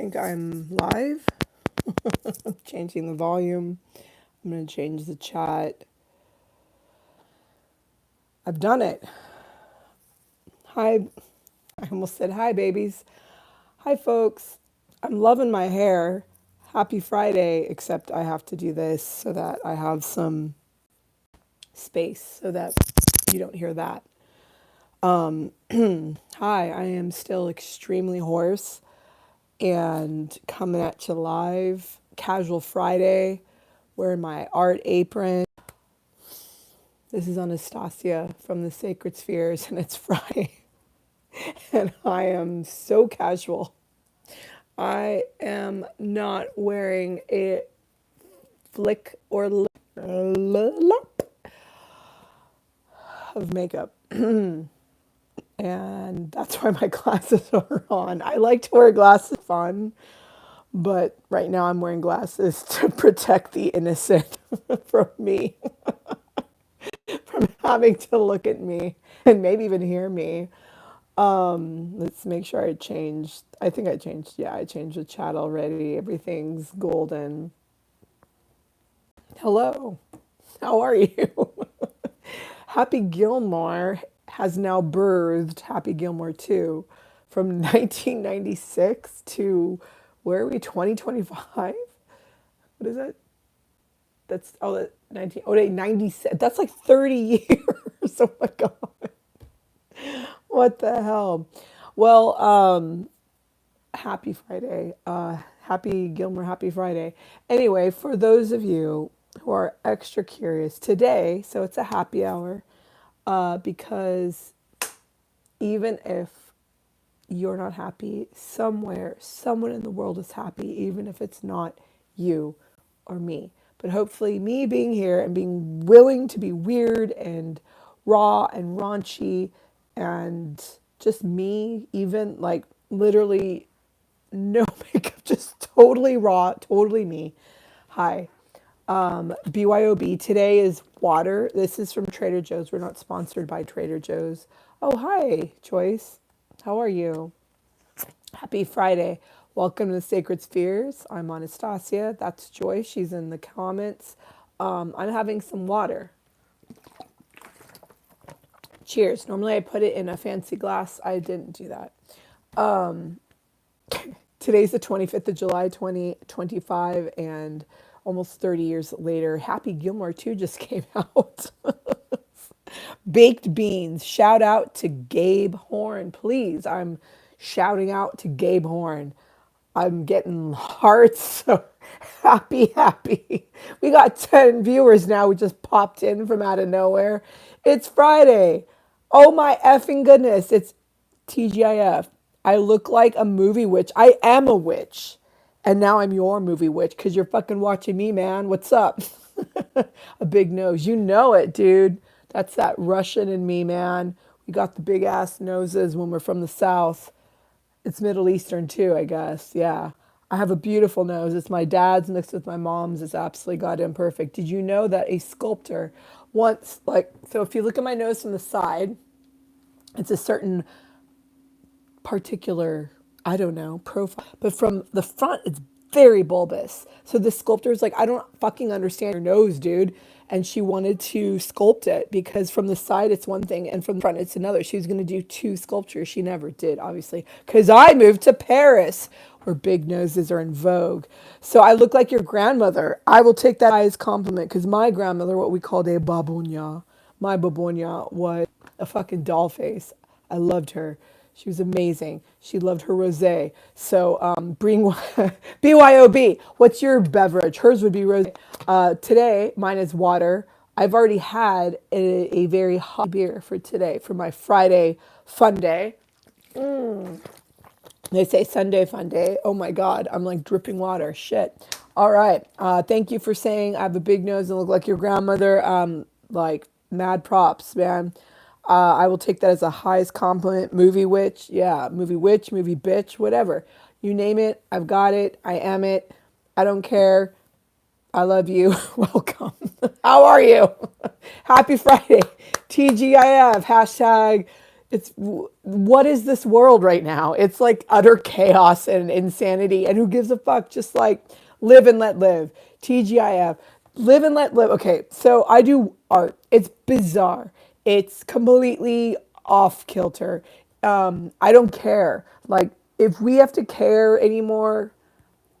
think I'm live. Changing the volume. I'm going to change the chat. I've done it. Hi. I almost said hi, babies. Hi, folks. I'm loving my hair. Happy Friday, except I have to do this so that I have some space so that you don't hear that. Hi, I am still extremely hoarse and coming at you live. Casual Friday, wearing my art apron. This is Anastasia from the Sacred Spheres, and it's Friday. And I am so casual. I am not wearing a flick or lip of makeup. And that's why my glasses are on. I like to wear glasses for fun, but right now I'm wearing glasses to protect the innocent from me, from having to look at me and maybe even hear me. Let's make sure I changed. I think I changed. Yeah, I changed the chat already. Everything's golden. Hello. How are you? Happy Gilmore has now birthed Happy Gilmore 2 from 1996 to where are we? 2025? What is that? That's oh that 19 oh wait, 97. That's like 30 years. Oh my god. What the hell? Well, happy Friday. Happy Gilmore, happy Friday. Anyway, for those of you who are extra curious today, so it's a happy hour, because even if you're not happy, somewhere, someone in the world is happy, even if it's not you or me. But hopefully, me being here and being willing to be weird and raw and raunchy and just me, even like literally no makeup, just totally raw, totally me. Hi. BYOB. Today is water. This is from Trader Joe's. We're not sponsored by Trader Joe's. Oh, hi, Joyce. How are you? Happy Friday. Welcome to the Sacred Spheres. I'm Anastasia. That's Joyce. She's in the comments. I'm having some water. Cheers. Normally I put it in a fancy glass. I didn't do that. Today's the 25th of July, 2025, and almost 30 years later, Happy Gilmore 2 just came out. Baked beans. Shout out to Gabe Horn, please. I'm shouting out to Gabe Horn. I'm getting hearts. So happy. We got 10 viewers now. We just popped in from out of nowhere. It's Friday. Oh my effing goodness. It's TGIF. I look like a movie witch. I am a witch. And now I'm your movie witch because you're fucking watching me, man. What's up? A big nose. You know it, dude. That's that Russian in me, man. We got the big ass noses when we're from the South. It's Middle Eastern too, I guess. Yeah. I have a beautiful nose. It's my dad's mixed with my mom's. It's absolutely goddamn perfect. Did you know that a sculptor once, like, so if you look at my nose from the side, it's a certain particular, I don't know, profile. But from the front, it's very bulbous. So the sculptor's like, I don't fucking understand your nose, dude. And she wanted to sculpt it because from the side it's one thing and from the front it's another. She was going to do two sculptures. She never did, obviously, because I moved to Paris where big noses are in vogue. So I look like your grandmother. I will take that as compliment because my grandmother, what we called a babunya, my babunya was a fucking doll face. I loved her. She was amazing. She loved her rosé. So bring BYOB. What's your beverage? Hers would be rosé. Today, mine is water. I've already had a very hot beer for today, for my Friday fun day. They say Sunday fun day. Oh my God, I'm like dripping water. Shit. All right. Thank you for saying I have a big nose and look like your grandmother. Like mad props, man. I will take that as a highest compliment. Movie witch, yeah, movie witch, movie bitch, whatever. You name it, I've got it. I am it. I don't care. I love you. Welcome. How are you? Happy Friday. TGIF. Hashtag It's what is this world right now? It's like utter chaos and insanity. And who gives a fuck? Just like live and let live. TGIF. Live and let live. Okay, so I do art. It's bizarre. It's completely off kilter. I don't care. Like if we have to care anymore,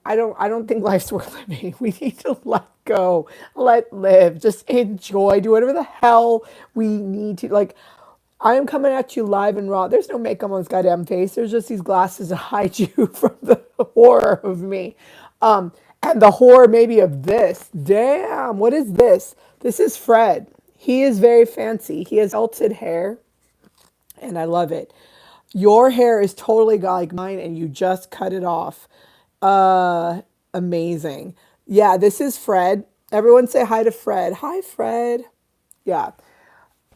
I don't think life's worth living. We need to let go, let live, just enjoy, do whatever the hell we need to. Like I am coming at you live and raw. There's no makeup on this goddamn face. There's just these glasses to hide you from the horror of me. And the horror maybe of this. Damn, what is this? This is Fred. He is very fancy. He has melted hair and I love it. Your hair is totally like mine and you just cut it off. Amazing. Yeah, this is Fred. Everyone say hi to Fred. Hi, Fred. Yeah.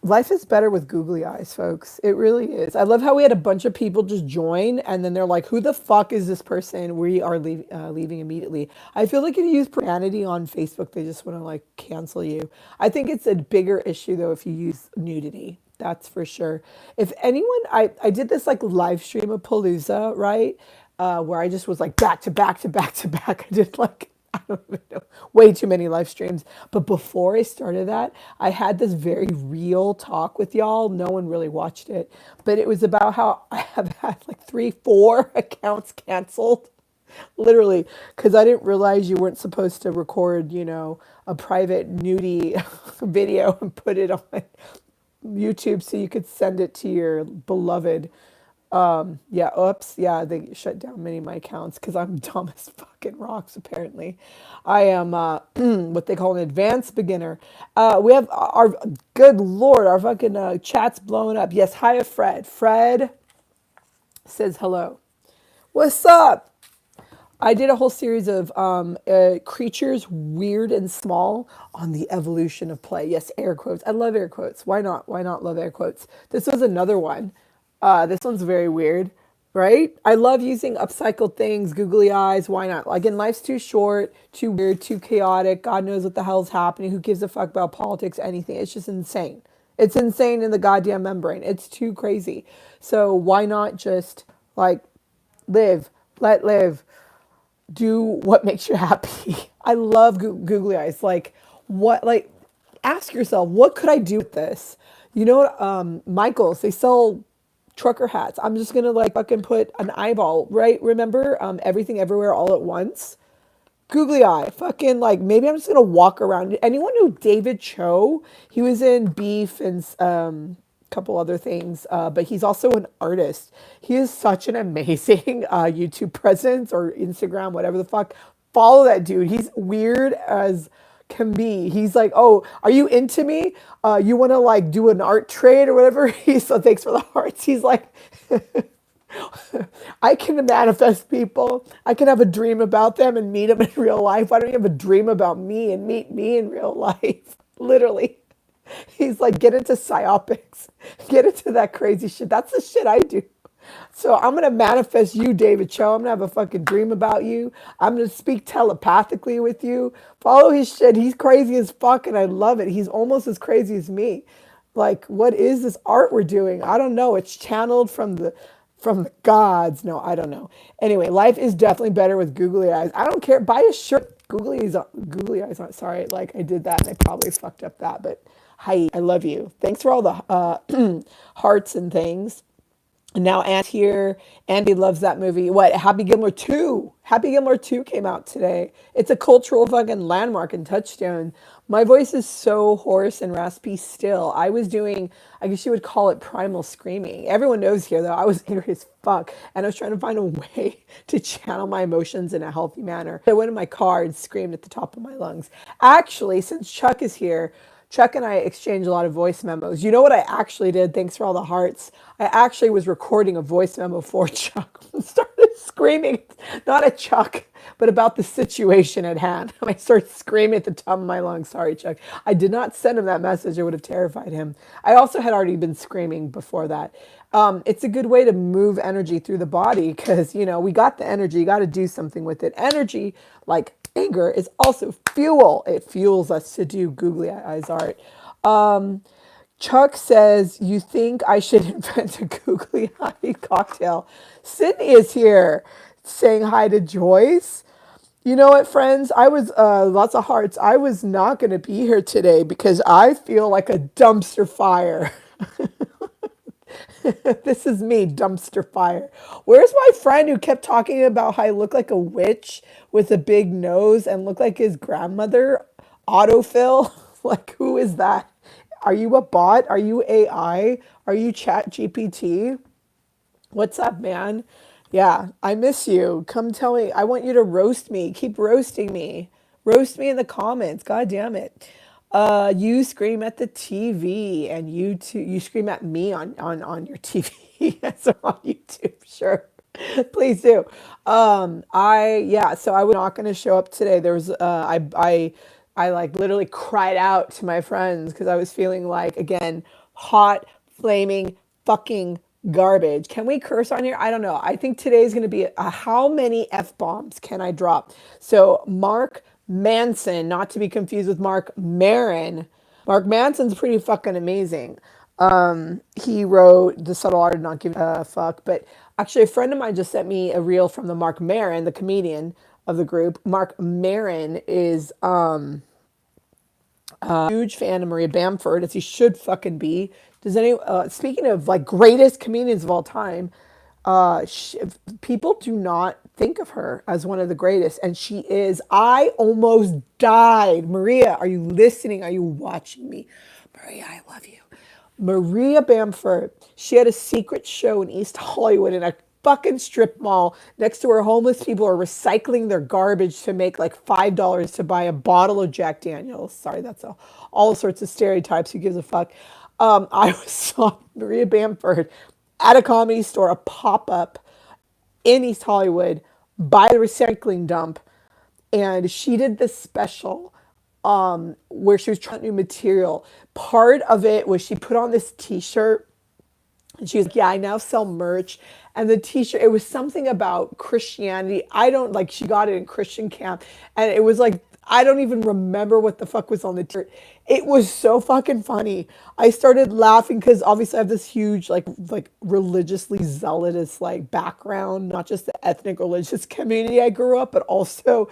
Life is better with googly eyes, folks. It really is. I love how we had a bunch of people just join and then they're like, who the fuck is this person? We are leaving immediately. I feel like if you use profanity on Facebook, they just want to like cancel you. I think it's a bigger issue though if you use nudity. That's for sure. If anyone, I did this like live stream of Palooza, right? Where I just was like back to back to back to back. I did like, I don't even know, way too many live streams. But before I started that, I had this very real talk with y'all. No one really watched it, but it was about how I have had like 3, 4 accounts canceled. Literally, because I didn't realize you weren't supposed to record, a private nudie video and put it on YouTube so you could send it to your beloved. Yeah, oops. Yeah, they shut down many of my accounts because I'm dumb as fucking rocks, apparently. I am what they call an advanced beginner. We have our, good Lord, our fucking chat's blowing up. Yes, hi, Fred. Fred says hello. What's up? I did a whole series of creatures, weird and small, on the evolution of play. Yes, air quotes. I love air quotes. Why not? Why not love air quotes? This was another one. This one's very weird, right? I love using upcycled things, googly eyes. Why not? Again, life's too short, too weird, too chaotic. God knows what the hell's happening. Who gives a fuck about politics, anything? It's just insane. It's insane in the goddamn membrane. It's too crazy. So why not just like live, let live, do what makes you happy. I love googly eyes. Like what, like ask yourself, what could I do with this? You know what? Michaels, they sell trucker hats. I'm just gonna like fucking put an eyeball, right? Remember, everything everywhere all at once. Googly eye, fucking like maybe I'm just gonna walk around. Anyone know David Cho? He was in Beef and a couple other things, but he's also an artist. He is such an amazing YouTube presence or Instagram, whatever the fuck. Follow that dude. He's weird as can be. He's like, oh, are you into me? You want to like do an art trade or whatever? He's so thanks for the hearts. He's like, I can manifest people. I can have a dream about them and meet them in real life. Why don't you have a dream about me and meet me in real life? Literally. He's like, get into psyopics, get into that crazy shit. That's the shit I do. So I'm going to manifest you, David Cho. I'm going to have a fucking dream about you. I'm going to speak telepathically with you. Follow his shit. He's crazy as fuck and I love it. He's almost as crazy as me. Like, what is this art we're doing? I don't know. It's channeled from the gods. No, I don't know. Anyway, life is definitely better with googly eyes. I don't care. Buy a shirt. Googly eyes. Sorry, like I did that and I probably fucked up that, but hi, I love you. Thanks for all the hearts and things. And now Aunt here. Andy loves that movie. What? Happy Gilmore 2. Happy Gilmore 2 came out today. It's a cultural fucking landmark and touchstone. My voice is so hoarse and raspy still. I was doing, I guess you would call it primal screaming. Everyone knows here though, I was angry as fuck. And I was trying to find a way to channel my emotions in a healthy manner. I went in my car and screamed at the top of my lungs. Actually, since Chuck is here, Chuck and I exchanged a lot of voice memos. You know what I actually did? Thanks for all the hearts. I actually was recording a voice memo for Chuck and started screaming, not at Chuck, but about the situation at hand. I started screaming at the top of my lungs. Sorry, Chuck. I did not send him that message. It would have terrified him. I also had already been screaming before that. It's a good way to move energy through the body because, we got the energy. You got to do something with it. Energy, like anger, is also fuel. It fuels us to do googly eyes art. Chuck says, you think I should invent a googly eye cocktail? Sydney is here saying hi to Joyce. You know what, friends? I was, lots of hearts. I was not going to be here today because I feel like a dumpster fire. This is me, dumpster fire. Where's my friend who kept talking about how I look like a witch with a big nose and look like his grandmother? Autofill? Like, who is that? Are you a bot? Are you AI? Are you Chat GPT? What's up, man? Yeah, I miss you. Come tell me. I want you to roast me. Keep roasting me. Roast me in the comments. God damn it. You scream at the TV, and you too. You scream at me on your TV. Yes, on YouTube. Sure, please do. Yeah. So I was not going to show up today. There was I like literally cried out to my friends because I was feeling like, again, hot, flaming, fucking garbage. Can we curse on here? I don't know. I think today is going to be how many F bombs can I drop? So, Mark Manson, not to be confused with Mark Maron. Mark Manson's pretty fucking amazing. He wrote The Subtle Art of Not Giving a Fuck, but actually, a friend of mine just sent me a reel from the Mark Maron, the comedian of the group. Mark Maron is huge fan of Maria Bamford, as he should fucking be. Does any speaking of like greatest comedians of all time, people do not think of her as one of the greatest, and she is. I almost died. Maria, are you listening? Are you watching me? Maria, I love you. Maria Bamford, she had a secret show in East Hollywood in a fucking strip mall next to where homeless people are recycling their garbage to make like $5 to buy a bottle of Jack Daniels. Sorry, that's all sorts of stereotypes. Who gives a fuck? I saw Maria Bamford at a comedy store, a pop up in East Hollywood by the recycling dump, and she did this special where she was trying new material. Part of it was she put on this T-shirt, and she was like, "Yeah, I now sell merch." And the T-shirt, it was something about Christianity. I don't like. She got it in Christian camp, and it was like I don't even remember what the fuck was on the T-shirt. It was so fucking funny. I started laughing because obviously I have this huge like religiously zealotous like background, not just the ethnic religious community I grew up, but also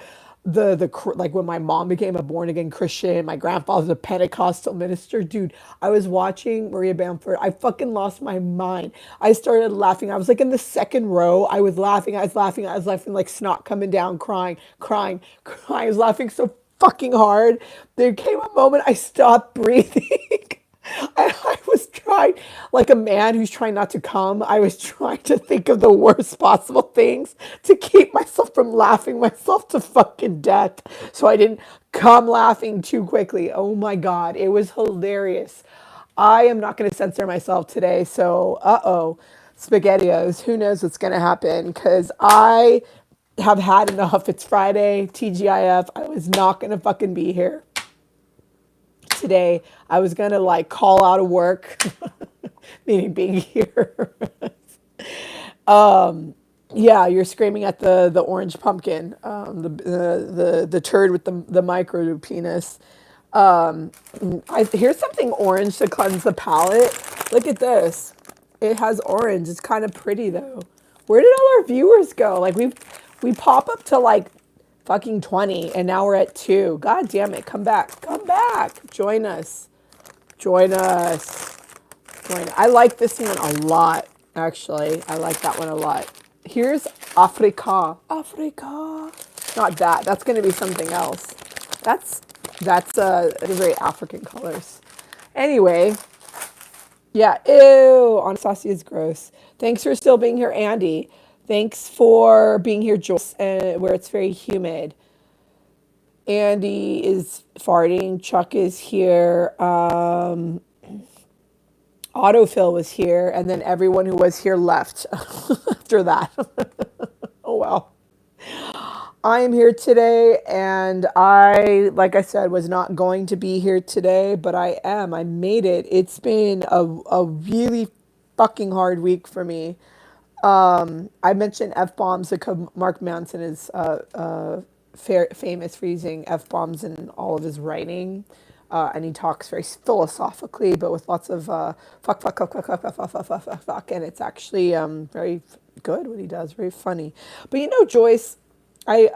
like when my mom became a born again Christian, my grandfather's a Pentecostal minister. Dude, I was watching Maria Bamford. I fucking lost my mind. I started laughing. I was like in the second row. I was laughing. I was laughing. I was laughing like snot coming down, crying, crying, crying. I was laughing so fucking hard. There came a moment I stopped breathing. And I was trying, like a man who's trying not to come, I was trying to think of the worst possible things to keep myself from laughing myself to fucking death. So I didn't come laughing too quickly. Oh my God, it was hilarious. I am not going to censor myself today. So, SpaghettiOs, who knows what's going to happen? Because I have had enough. It's Friday, TGIF. I was not going to fucking be here today. I was gonna like call out of work, meaning being here. Yeah, you're screaming at the orange pumpkin, the turd with the micro penis. Here's something orange to cleanse the palate. Look at this. It has orange. It's kind of pretty though. Where did all our viewers go? Like we pop up to like fucking 20 and now we're at 2. God damn it. Come back. Come back. Join us. Join us. I like this one a lot, actually. I like that one a lot. Here's Africa. Africa. Not that. That's going to be something else. They're very African colors. Anyway, yeah. Ew. Anastasia is gross. Thanks for still being here, Andy. Thanks for being here, Joyce, where it's very humid. Andy is farting. Chuck is here. Autofill was here, and then everyone who was here left after that. Oh well. I am here today, and like I said, was not going to be here today, but I am. I made it. It's been a really fucking hard week for me. I mentioned F bombs because Mark Manson is famous for using F bombs in all of his writing. And he talks very philosophically, but with lots of fuck, and it's actually very good what he does, very funny. But you know, Joyce, I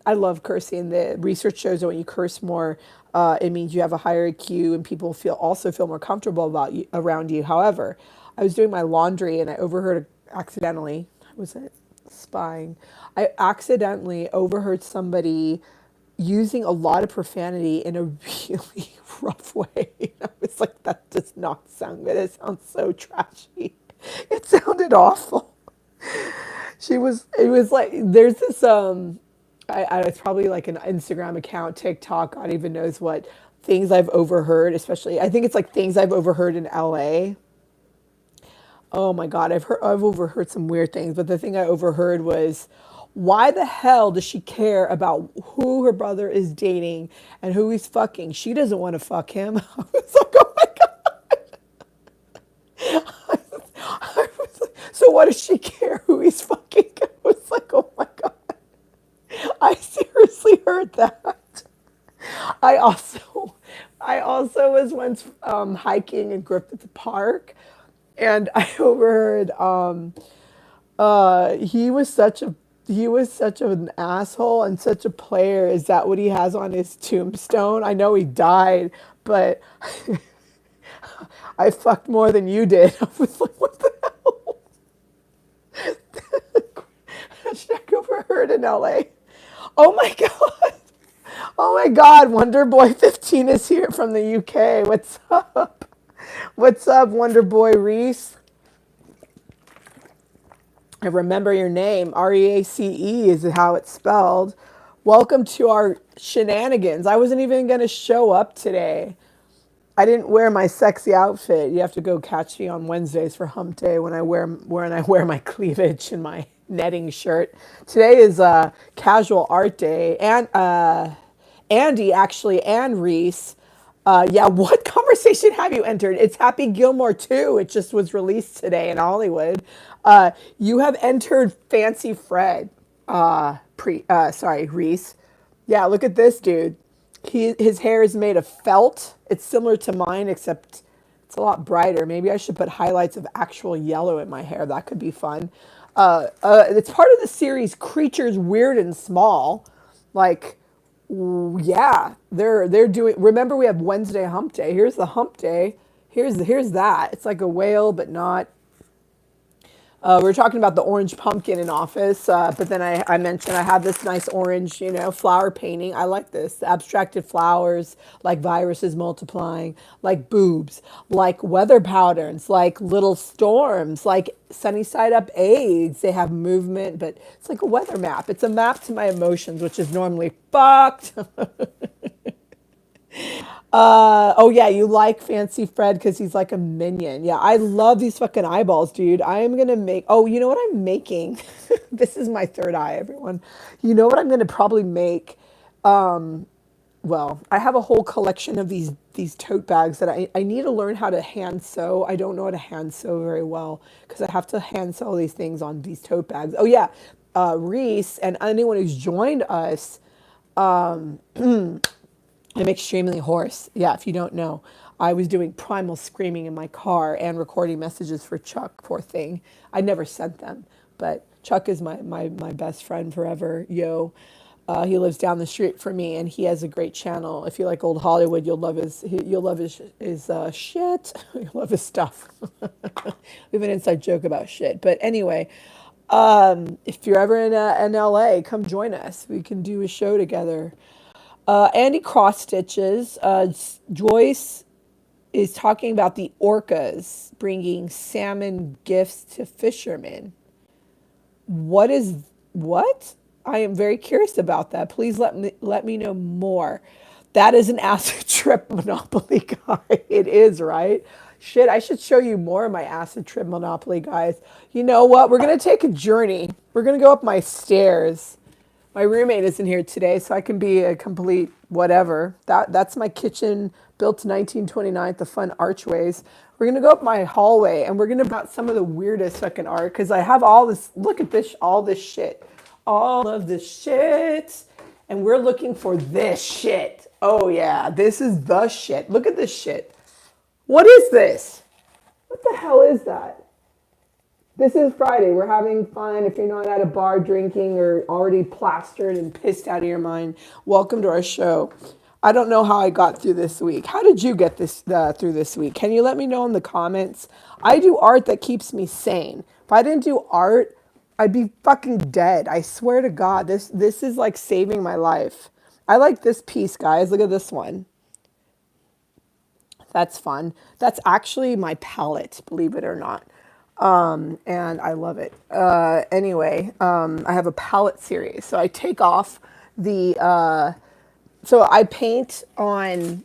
love cursing. The research shows that when you curse more, it means you have a higher IQ and people feel more comfortable about you around you. However, I was doing my laundry and I overheard accidentally. Was it spying? I accidentally overheard somebody using a lot of profanity in a really rough way. I was like, that does not sound good. It sounds so trashy. It sounded awful. It was like, there's this, it's probably like an Instagram account, TikTok, God even knows what, things I've overheard, especially, I think it's like things I've overheard in LA. Oh my God, I've overheard some weird things, but the thing I overheard was, why the hell does she care about who her brother is dating and who he's fucking? She doesn't want to fuck him. I was like, oh my God. I was like, so what does she care who he's fucking? I was like, oh my God. I seriously heard that. I also, I also was once hiking in Griffith Park, and I overheard he was such an asshole and such a player. Is that what he has on his tombstone? I know he died, but I fucked more than you did. I was like, what the hell? Hashtag overheard in LA. Oh my God. Oh my God. Wonder Boy 15 is here from the UK. What's up? What's up, Wonder Boy Reese? I remember your name. REACE is how it's spelled. Welcome to our shenanigans. I wasn't even going to show up today. I didn't wear my sexy outfit. You have to go catch me on Wednesdays for Hump Day when I wear my cleavage and my netting shirt. Today is casual art day, and Andy actually and Reese. Yeah, what conversation have you entered? It's Happy Gilmore too. It just was released today in Hollywood. You have entered Fancy Fred. Sorry, Reese. Yeah, look at this dude. His hair is made of felt. It's similar to mine, except it's a lot brighter. Maybe I should put highlights of actual yellow in my hair. That could be fun. It's part of the series Creatures Weird and Small. Like, yeah, they're doing. Remember, we have Wednesday Hump Day. Here's the Hump Day. Here's that. It's like a whale, but not. We were talking about the orange pumpkin in office, but then I mentioned I have this nice orange, flower painting. I like this. The abstracted flowers, like viruses multiplying, like boobs, like weather patterns, like little storms, like sunny side up AIDS. They have movement, but it's like a weather map. It's a map to my emotions, which is normally fucked. Oh yeah, you like Fancy Fred because he's like a minion. Yeah, I love these fucking eyeballs, dude. I am gonna make. Oh, you know what I'm making? This is my third eye, everyone. You know what I'm gonna probably make? Well, I have a whole collection of these tote bags that I need to learn how to hand sew. I don't know how to hand sew very well because I have to hand sew these things on these tote bags. Oh yeah, Reese and anyone who's joined us. I'm extremely hoarse. Yeah, if you don't know, I was doing primal screaming in my car and recording messages for Chuck, poor thing. I never sent them, but Chuck is my best friend forever. Yo, he lives down the street from me, and he has a great channel. If you like old Hollywood, you'll love his shit. You'll love his stuff. We have an inside joke about shit, but anyway, if you're ever in LA, come join us. We can do a show together. Andy Cross Stitches. Joyce is talking about the orcas bringing salmon gifts to fishermen. What? I am very curious about that. Please let me know more. That is an acid trip Monopoly guy. It is, right? Shit, I should show you more of my acid trip Monopoly guys. You know what? We're gonna take a journey. We're gonna go up my stairs. My roommate isn't here today, so I can be a complete whatever. That's my kitchen, built 1929, the fun archways. We're gonna go up my hallway, and we're gonna about some of the weirdest fucking art, because I have all this. Look at this, all this shit, all of this shit, And we're looking for this shit. Oh yeah, this is the shit. Look at this shit. What is this? What the hell is that? This is Friday. We're having fun. If you're not at a bar drinking or already plastered and pissed out of your mind, welcome to our show. I don't know how I got through this week. How did you get this through this week? Can you let me know in the comments? I do art that keeps me sane. If I didn't do art, I'd be fucking dead. I swear to God, this is like saving my life. I like this piece, guys. Look at this one. That's fun. That's actually my palette, believe it or not. And I love it. Anyway, I have a palette series. So I take off the, so I paint on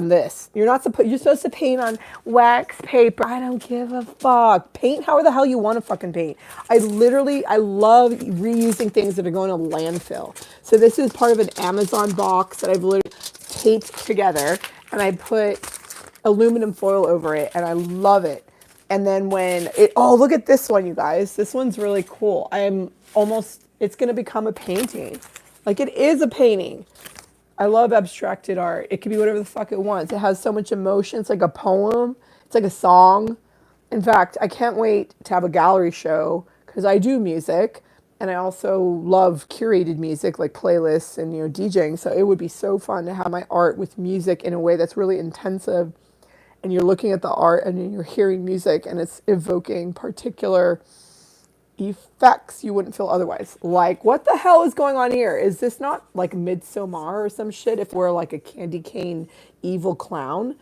this. You're supposed to paint on wax paper. I don't give a fuck. Paint however the hell you want to fucking paint. I love reusing things that are going to landfill. So this is part of an Amazon box that I've literally taped together, and I put aluminum foil over it, and I love it. And then oh, look at this one, you guys. This one's really cool. It's going to become a painting. Like, it is a painting. I love abstracted art. It can be whatever the fuck it wants. It has so much emotion. It's like a poem. It's like a song. In fact, I can't wait to have a gallery show because I do music, and I also love curated music like playlists and DJing. So it would be so fun to have my art with music in a way that's really intensive, and you're looking at the art and you're hearing music and it's evoking particular effects you wouldn't feel otherwise. Like, what the hell is going on here? Is this not like Midsommar or some shit if we're like a candy cane evil clown?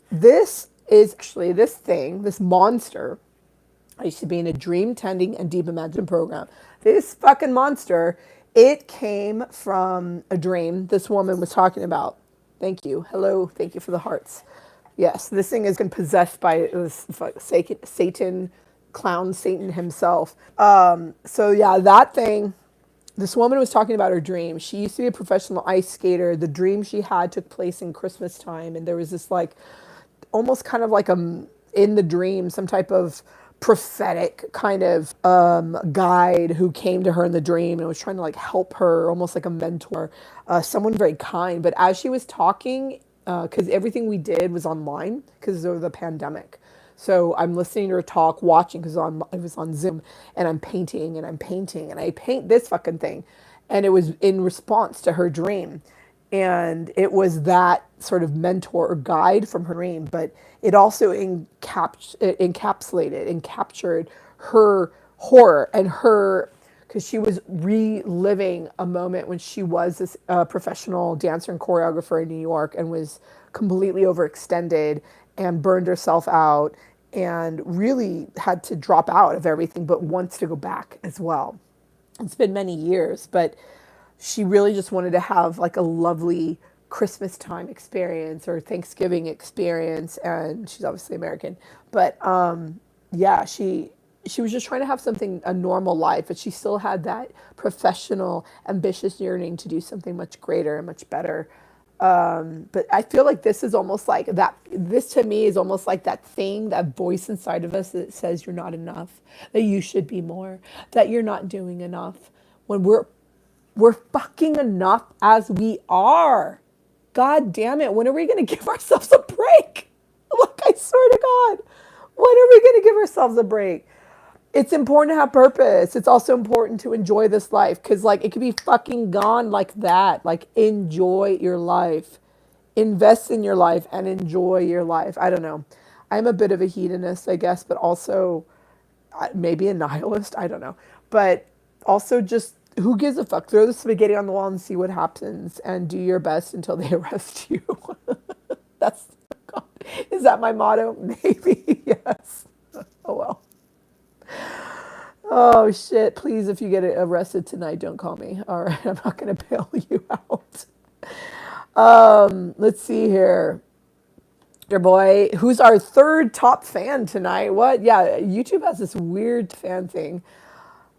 This is actually this monster. I used to be in a dream tending and deep imagined program. This fucking monster, it came from a dream this woman was talking about. Thank you. Hello. Thank you for the hearts. Yes, this thing has been possessed by this Satan, clown Satan himself. So yeah, that thing, this woman was talking about her dream. She used to be a professional ice skater. The dream she had took place in Christmas time. And there was this like, almost kind of like in the dream, some type of prophetic kind of guide who came to her in the dream and was trying to like help her, almost like a mentor, someone very kind. But as she was talking, because everything we did was online because of the pandemic. So I'm listening to her talk, watching because it was on Zoom, and I'm painting and I paint this fucking thing. And it was in response to her dream. And it was that sort of mentor or guide from her dream, but it also encapsulated and captured her horror and because she was reliving a moment when she was this professional dancer and choreographer in New York and was completely overextended and burned herself out and really had to drop out of everything, but wants to go back as well. It's been many years, but she really just wanted to have like a lovely Christmas time experience or Thanksgiving experience. And she's obviously American, but yeah, she was just trying to have a normal life, but she still had that professional, ambitious yearning to do something much greater and much better. But I feel like this is almost like that. This to me is almost like that thing, that voice inside of us that says you're not enough, that you should be more, that you're not doing enough. When we're fucking enough as we are. God damn it. When are we going to give ourselves a break? Like, I swear to God, when are we going to give ourselves a break? It's important to have purpose. It's also important to enjoy this life because, like, it could be fucking gone like that. Like, enjoy your life. Invest in your life and enjoy your life. I don't know. I'm a bit of a hedonist, I guess, but also maybe a nihilist. I don't know. But also just who gives a fuck? Throw the spaghetti on the wall and see what happens and do your best until they arrest you. That's, God, is that my motto? Maybe, yes. Oh, well. Oh, shit. Please, if you get arrested tonight, don't call me. All right, I'm not going to bail you out. Let's see here. Your boy, who's our third top fan tonight? What? Yeah, YouTube has this weird fan thing.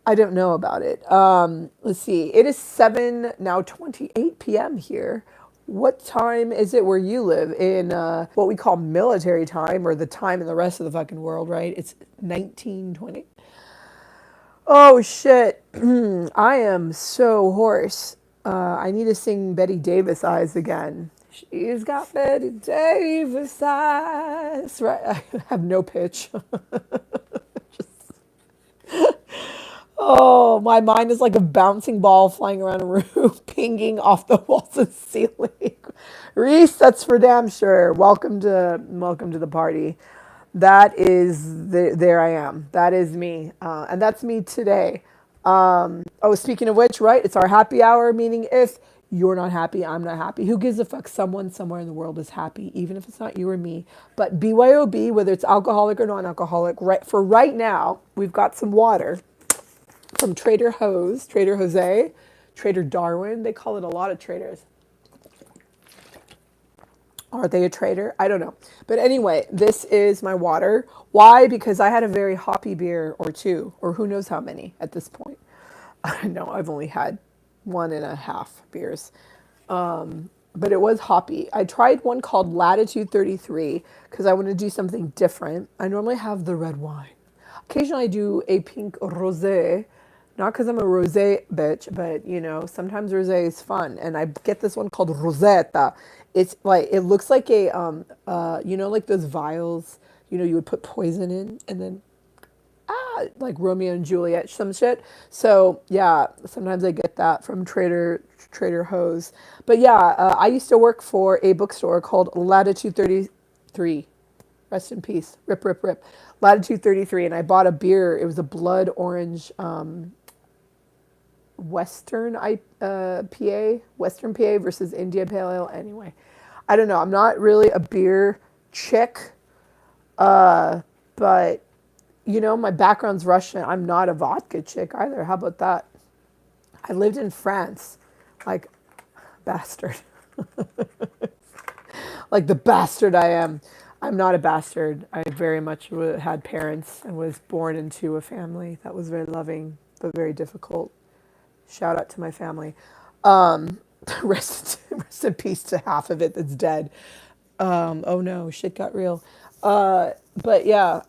I don't know about it. Let's see. It is 7:28 p.m. here. What time is it where you live? In what we call military time, or the time in the rest of the fucking world, right? It's 19:20. Oh shit. I am so hoarse. I need to sing Betty Davis eyes again. She's got Betty Davis eyes. Right. I have no pitch. Oh, my mind is like a bouncing ball flying around a room, pinging off the walls and ceiling. Reese, that's for damn sure. Welcome to the party. That is there I am. That is me, and that's me today. Oh, speaking of which, right? It's our happy hour. Meaning, if you're not happy, I'm not happy. Who gives a fuck? Someone somewhere in the world is happy, even if it's not you or me. But BYOB, whether it's alcoholic or non-alcoholic, right? For right now, we've got some water from Trader Jose, Trader Darwin. They call it a lot of traders. Are they a trader? I don't know. But anyway, this is my water. Why? Because I had a very hoppy beer or two, or who knows how many at this point. I know I've only had 1.5 beers. But it was hoppy. I tried one called Latitude 33 because I want to do something different. I normally have the red wine. Occasionally I do a pink rosé, not because I'm a rosé bitch, but sometimes rosé is fun. And I get this one called Rosetta. It's like it looks like a like those vials, you would put poison in and then like Romeo and Juliet, some shit. So yeah, sometimes I get that from Trader Joe's. But yeah, I used to work for a bookstore called Latitude 33. Rest in peace. Rip, rip, rip. Latitude 33, and I bought a beer. It was a blood orange Western PA versus India Pale Ale. Anyway, I don't know. I'm not really a beer chick, but my background's Russian. I'm not a vodka chick either. How about that? I lived in France, like bastard, like the bastard I am. I'm not a bastard. I very much had parents and was born into a family that was very loving but very difficult. Shout out to my family. Rest in peace to half of it that's dead. Oh no, shit got real. But yeah,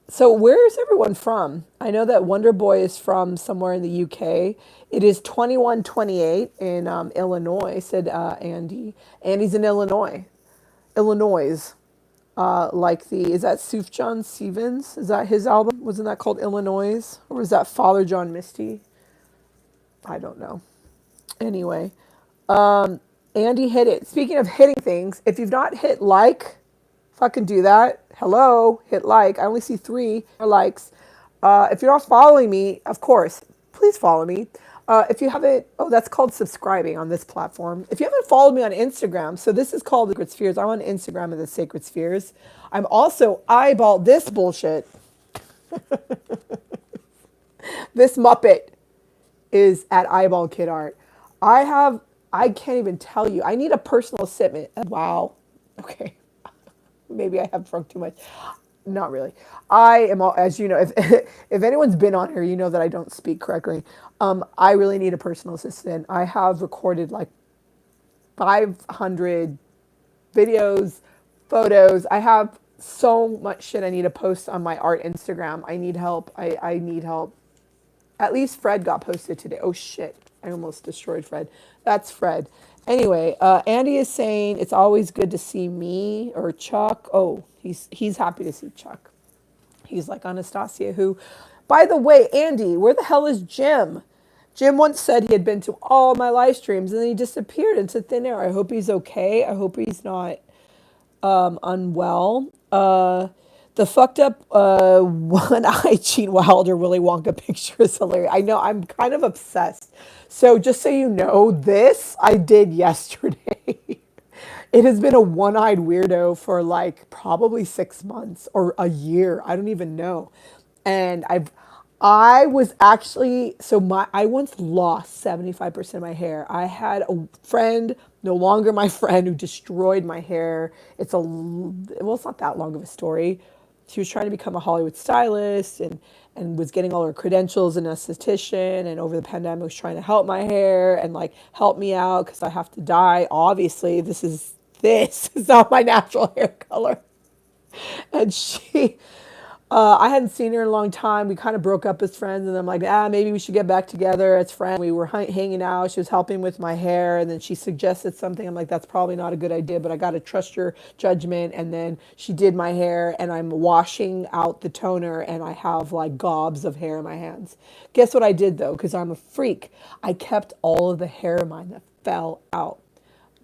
so where is everyone from? I know that Wonder Boy is from somewhere in the UK. It is 21:28 in Illinois, said Andy. Andy's in Illinois. Illinois. Is that Sufjan Stevens? Is that his album? Wasn't that called Illinois? Or was that Father John Misty? I don't know. Anyway, Andy hit it. Speaking of hitting things, if you've not hit like, fucking do that. Hello, hit like. I only see 3 likes. If you're not following me, of course, please follow me. If you haven't, that's called subscribing on this platform. If you haven't followed me on Instagram, so this is called the Sacred Spheres. I'm on Instagram at the Sacred Spheres. I'm also eyeball this bullshit. This Muppet is at Eyeball Kid Art. I can't even tell you. I need a personal assistant. Wow. Okay. Maybe I have drunk too much. Not really. I am, as you know, if if anyone's been on here, you know that I don't speak correctly. I really need a personal assistant. I have recorded like 500 videos, photos. I have so much shit I need to post on my art Instagram. I need help. I need help. At least Fred got posted today. Oh shit. I almost destroyed Fred. That's Fred. Anyway, Andy is saying it's always good to see me or Chuck. Oh, he's happy to see Chuck. He's like Anastasia, who, by the way, Andy, where the hell is Jim? Jim once said he had been to all my live streams and then he disappeared into thin air. I hope he's okay. I hope he's not unwell. The fucked up one-eyed Gene Wilder Willy Wonka picture is hilarious. I know, I'm kind of obsessed. So just so you know, this I did yesterday. It has been a one-eyed weirdo for like probably 6 months or a year. I don't even know. And I was actually I once lost 75% of my hair. I had a friend, no longer my friend, who destroyed my hair. It's not that long of a story. She was trying to become a Hollywood stylist and was getting all her credentials and esthetician, and over the pandemic was trying to help my hair and like help me out because I have to dye. Obviously, this is not my natural hair color. And I hadn't seen her in a long time. We kind of broke up as friends, and I'm like, maybe we should get back together as friends. We were hanging out. She was helping with my hair, and then she suggested something. I'm like, that's probably not a good idea, but I got to trust your judgment. And then she did my hair, and I'm washing out the toner, and I have like gobs of hair in my hands. Guess what I did though? Because I'm a freak. I kept all of the hair of mine that fell out,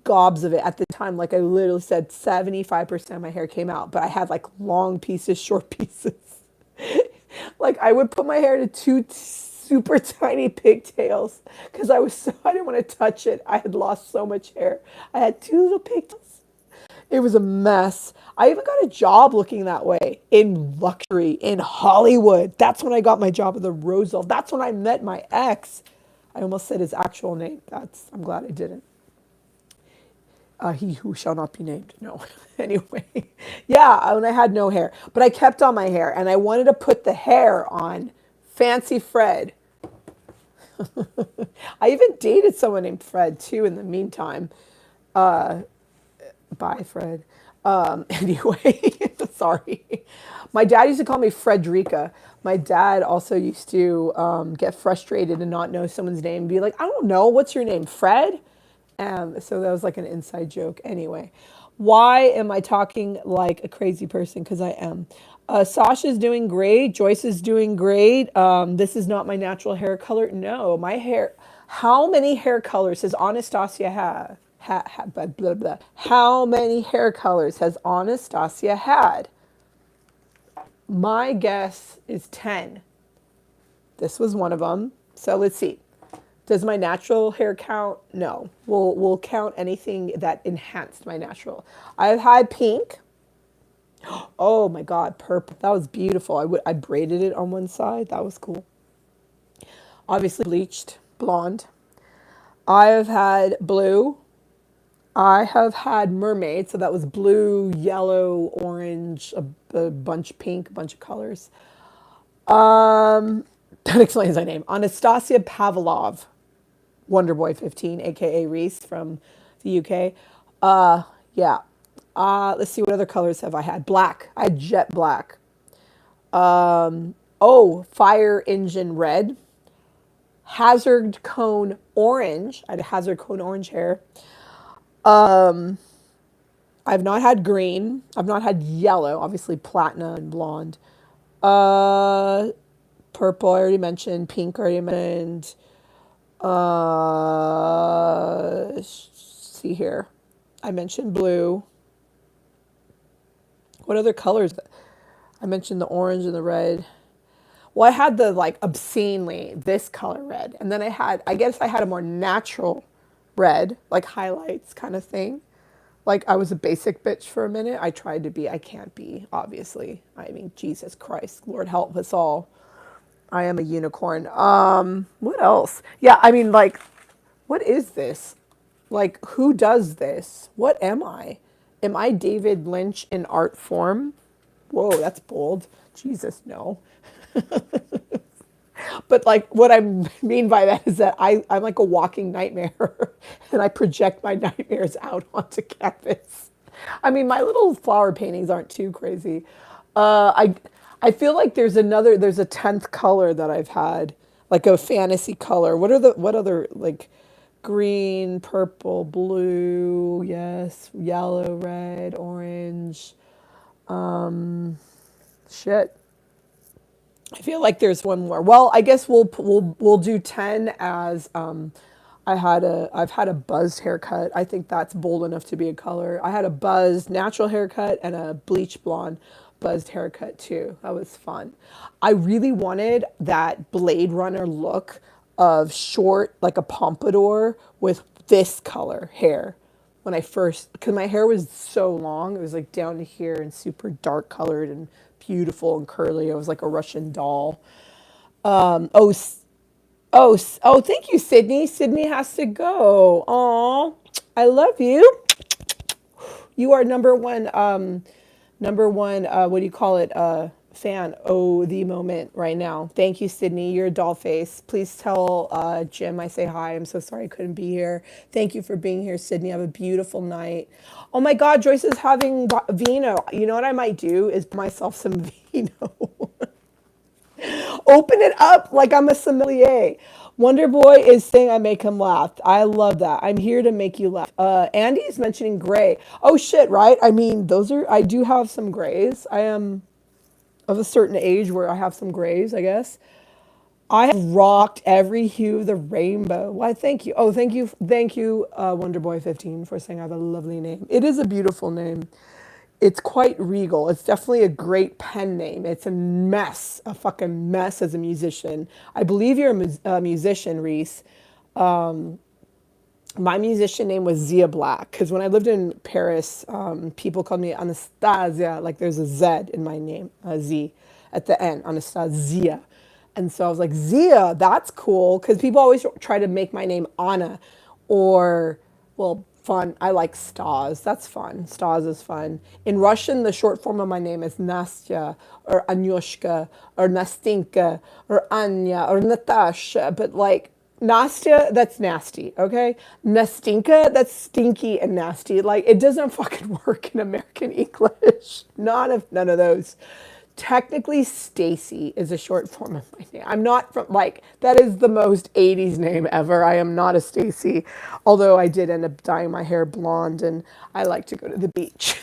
gobs of it at the time. Like I literally said, 75% of my hair came out, but I had like long pieces, short pieces. Like I would put my hair into two super tiny pigtails because I didn't want to touch it. I had lost so much hair. I had two little pigtails. It was a mess. I even got a job looking that way in luxury in Hollywood. That's when I got my job at the Roosevelt. That's when I met my ex. I almost said his actual name. I'm glad I didn't. He who shall not be named. No. Anyway, yeah, when I had no hair, but I kept on my hair, and I wanted to put the hair on Fancy Fred. I even dated someone named Fred too. In the meantime, bye, Fred. Anyway, sorry. My dad used to call me Frederica. My dad also used to get frustrated and not know someone's name and be like, I don't know, what's your name, Fred? So that was like an inside joke. Anyway, why am I talking like a crazy person? Because I am. Sasha's doing great. Joyce is doing great. This is not my natural hair color. No, my hair. How many hair colors does Anastasia have? Blah, blah, blah. How many hair colors has Anastasia had? My guess is 10. This was one of them. So let's see. Does my natural hair count? No. We'll count anything that enhanced my natural. I've had pink. Oh my God, purple. That was beautiful. I braided it on one side. That was cool. Obviously bleached, blonde. I have had blue. I have had mermaid, so that was blue, yellow, orange, a bunch pink, a bunch of colors. That explains my name. Anastasia Pavlov, Wonderboy 15, aka Reese from the UK. Yeah. Let's see, what other colors have I had? Black. I had jet black. Oh, fire engine red. Hazard cone orange. I had hazard cone orange hair. I've not had green. I've not had yellow. Obviously, platinum and blonde. Uh, Purple, I already mentioned. Pink, I already mentioned. See here. I mentioned blue. What other colors? I mentioned the orange and the red. Well, I had the like obscenely this color red. And then I guess I had a more natural red, like highlights kind of thing. Like I was a basic bitch for a minute. I tried to be. I can't be, obviously. I mean, Jesus Christ, Lord help us all. I am a unicorn. What else? Yeah, I mean, like, what is this? Like, who does this? What am I? Am I David Lynch in art form? Whoa, that's bold. Jesus, no. But like what I mean by that is that I'm like a walking nightmare and I project my nightmares out onto canvas. I mean, my little flower paintings aren't too crazy. I feel like there's a 10th color that I've had, like a fantasy color. What other like green, purple, blue, yes, yellow, red, orange. Shit. I feel like there's one more. Well, I guess we'll do 10 as I've had a buzzed haircut. I think that's bold enough to be a color. I had a buzzed natural haircut and a bleach blonde buzzed haircut too. That was fun. I really wanted that Blade Runner look of short, like a pompadour with this color hair when I first, because my hair was so long, it was like down to here and super dark colored and beautiful and curly. I was like a Russian doll. Oh, oh, thank you, Sydney. Sydney has to go. Oh, I love you. You are number one, what do you call it? fan. Oh, the moment right now. Thank you, Sydney. You're a doll face. Please tell Jim I say hi. I'm so sorry I couldn't be here. Thank you for being here, Sydney. Have a beautiful night. Oh my God, Joyce is having vino. You know what I might do is pour myself some vino. Open it up like I'm a sommelier. Wonder Boy is saying I make him laugh. I love that. I'm here to make you laugh. Andy's mentioning gray. Oh shit, right? I mean, I do have some grays. I am of a certain age where I have some grays, I guess. I have rocked every hue of the rainbow. Why, thank you. Oh, thank you, Wonderboy15, for saying I have a lovely name. It is a beautiful name. It's quite regal. It's definitely a great pen name. It's a mess, a fucking mess as a musician. I believe you're a musician, Reese. My musician name was Zia Black because when I lived in Paris, people called me Anastasia. Like there's a Z in my name, a Z at the end, Anastasia. And so I was like, Zia, that's cool because people always try to make my name Anna or, well, fun. I like Stas. That's fun. Stas is fun. In Russian, the short form of my name is Nastya or Anyushka or Nastinka or Anya or Natasha. But like, Nastya, that's nasty, okay? Nastinka, that's stinky and nasty. Like, it doesn't fucking work in American English. None of those. Technically, Stacy is a short form of my name. I'm not from, like, that is the most 80s name ever. I am not a Stacy, although I did end up dyeing my hair blonde and I like to go to the beach.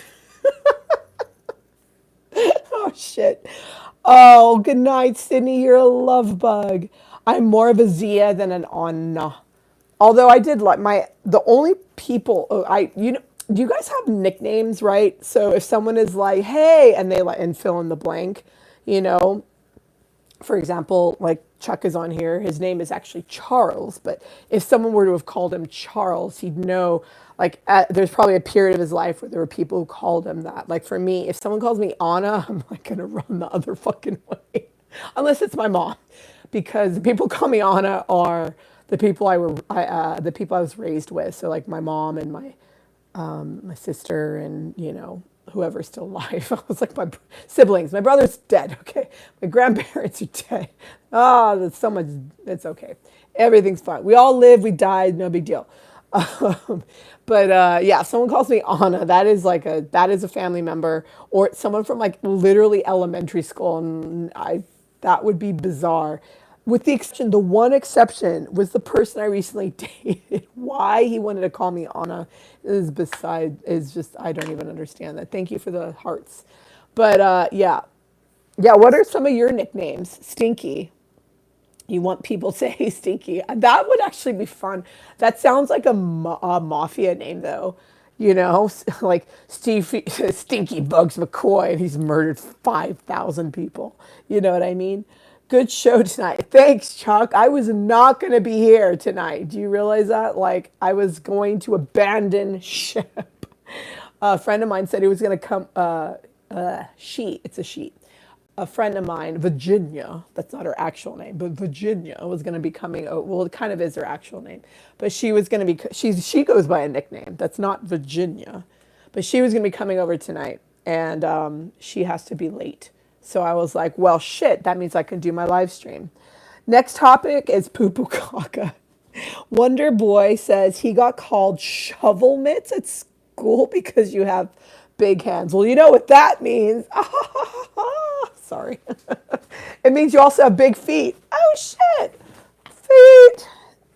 Oh, shit. Oh, good night, Sydney. You're a love bug. I'm more of a Zia than an Anna. Although I did like the only people, do you guys have nicknames, right? So if someone is like, hey, and they like, and fill in the blank, you know, for example, like Chuck is on here, his name is actually Charles, but if someone were to have called him Charles, he'd know, like, there's probably a period of his life where there were people who called him that. Like for me, if someone calls me Anna, I'm like gonna run the other fucking way, unless it's my mom, because the people who call me Anna are the people I was raised with. So like my mom and my sister and, you know, whoever's still alive. I was like my siblings. My brother's dead. Okay. My grandparents are dead. Oh, there's so much. It's okay. Everything's fine. We all live. We died. No big deal. But yeah, if someone calls me Anna, that is a family member or someone from like literally elementary school, and that would be bizarre. With the exception, the one exception was the person I recently dated. Why he wanted to call me Anna is just I don't even understand that. Thank you for the hearts, but yeah, yeah. What are some of your nicknames? Stinky. You want people to say hey, Stinky? That would actually be fun. That sounds like a mafia name, though. You know, like Stinky Bugs McCoy, and he's murdered 5,000 people. You know what I mean? Good show tonight. Thanks, Chuck. I was not going to be here tonight. Do you realize that? Like, I was going to abandon ship. A friend of mine said he was going to come. It's a she. A friend of mine, Virginia, that's not her actual name, but Virginia was going to be coming. Well, it kind of is her actual name, but she was going to be. She goes by a nickname that's not Virginia, but she was going to be coming over tonight, and she has to be late. So I was like, well, shit, that means I can do my live stream. Next topic is poo poo caca. Wonder Boy says he got called shovel mitts at school because you have big hands. Well, you know what that means. Sorry. It means you also have big feet. Oh, shit. Feet.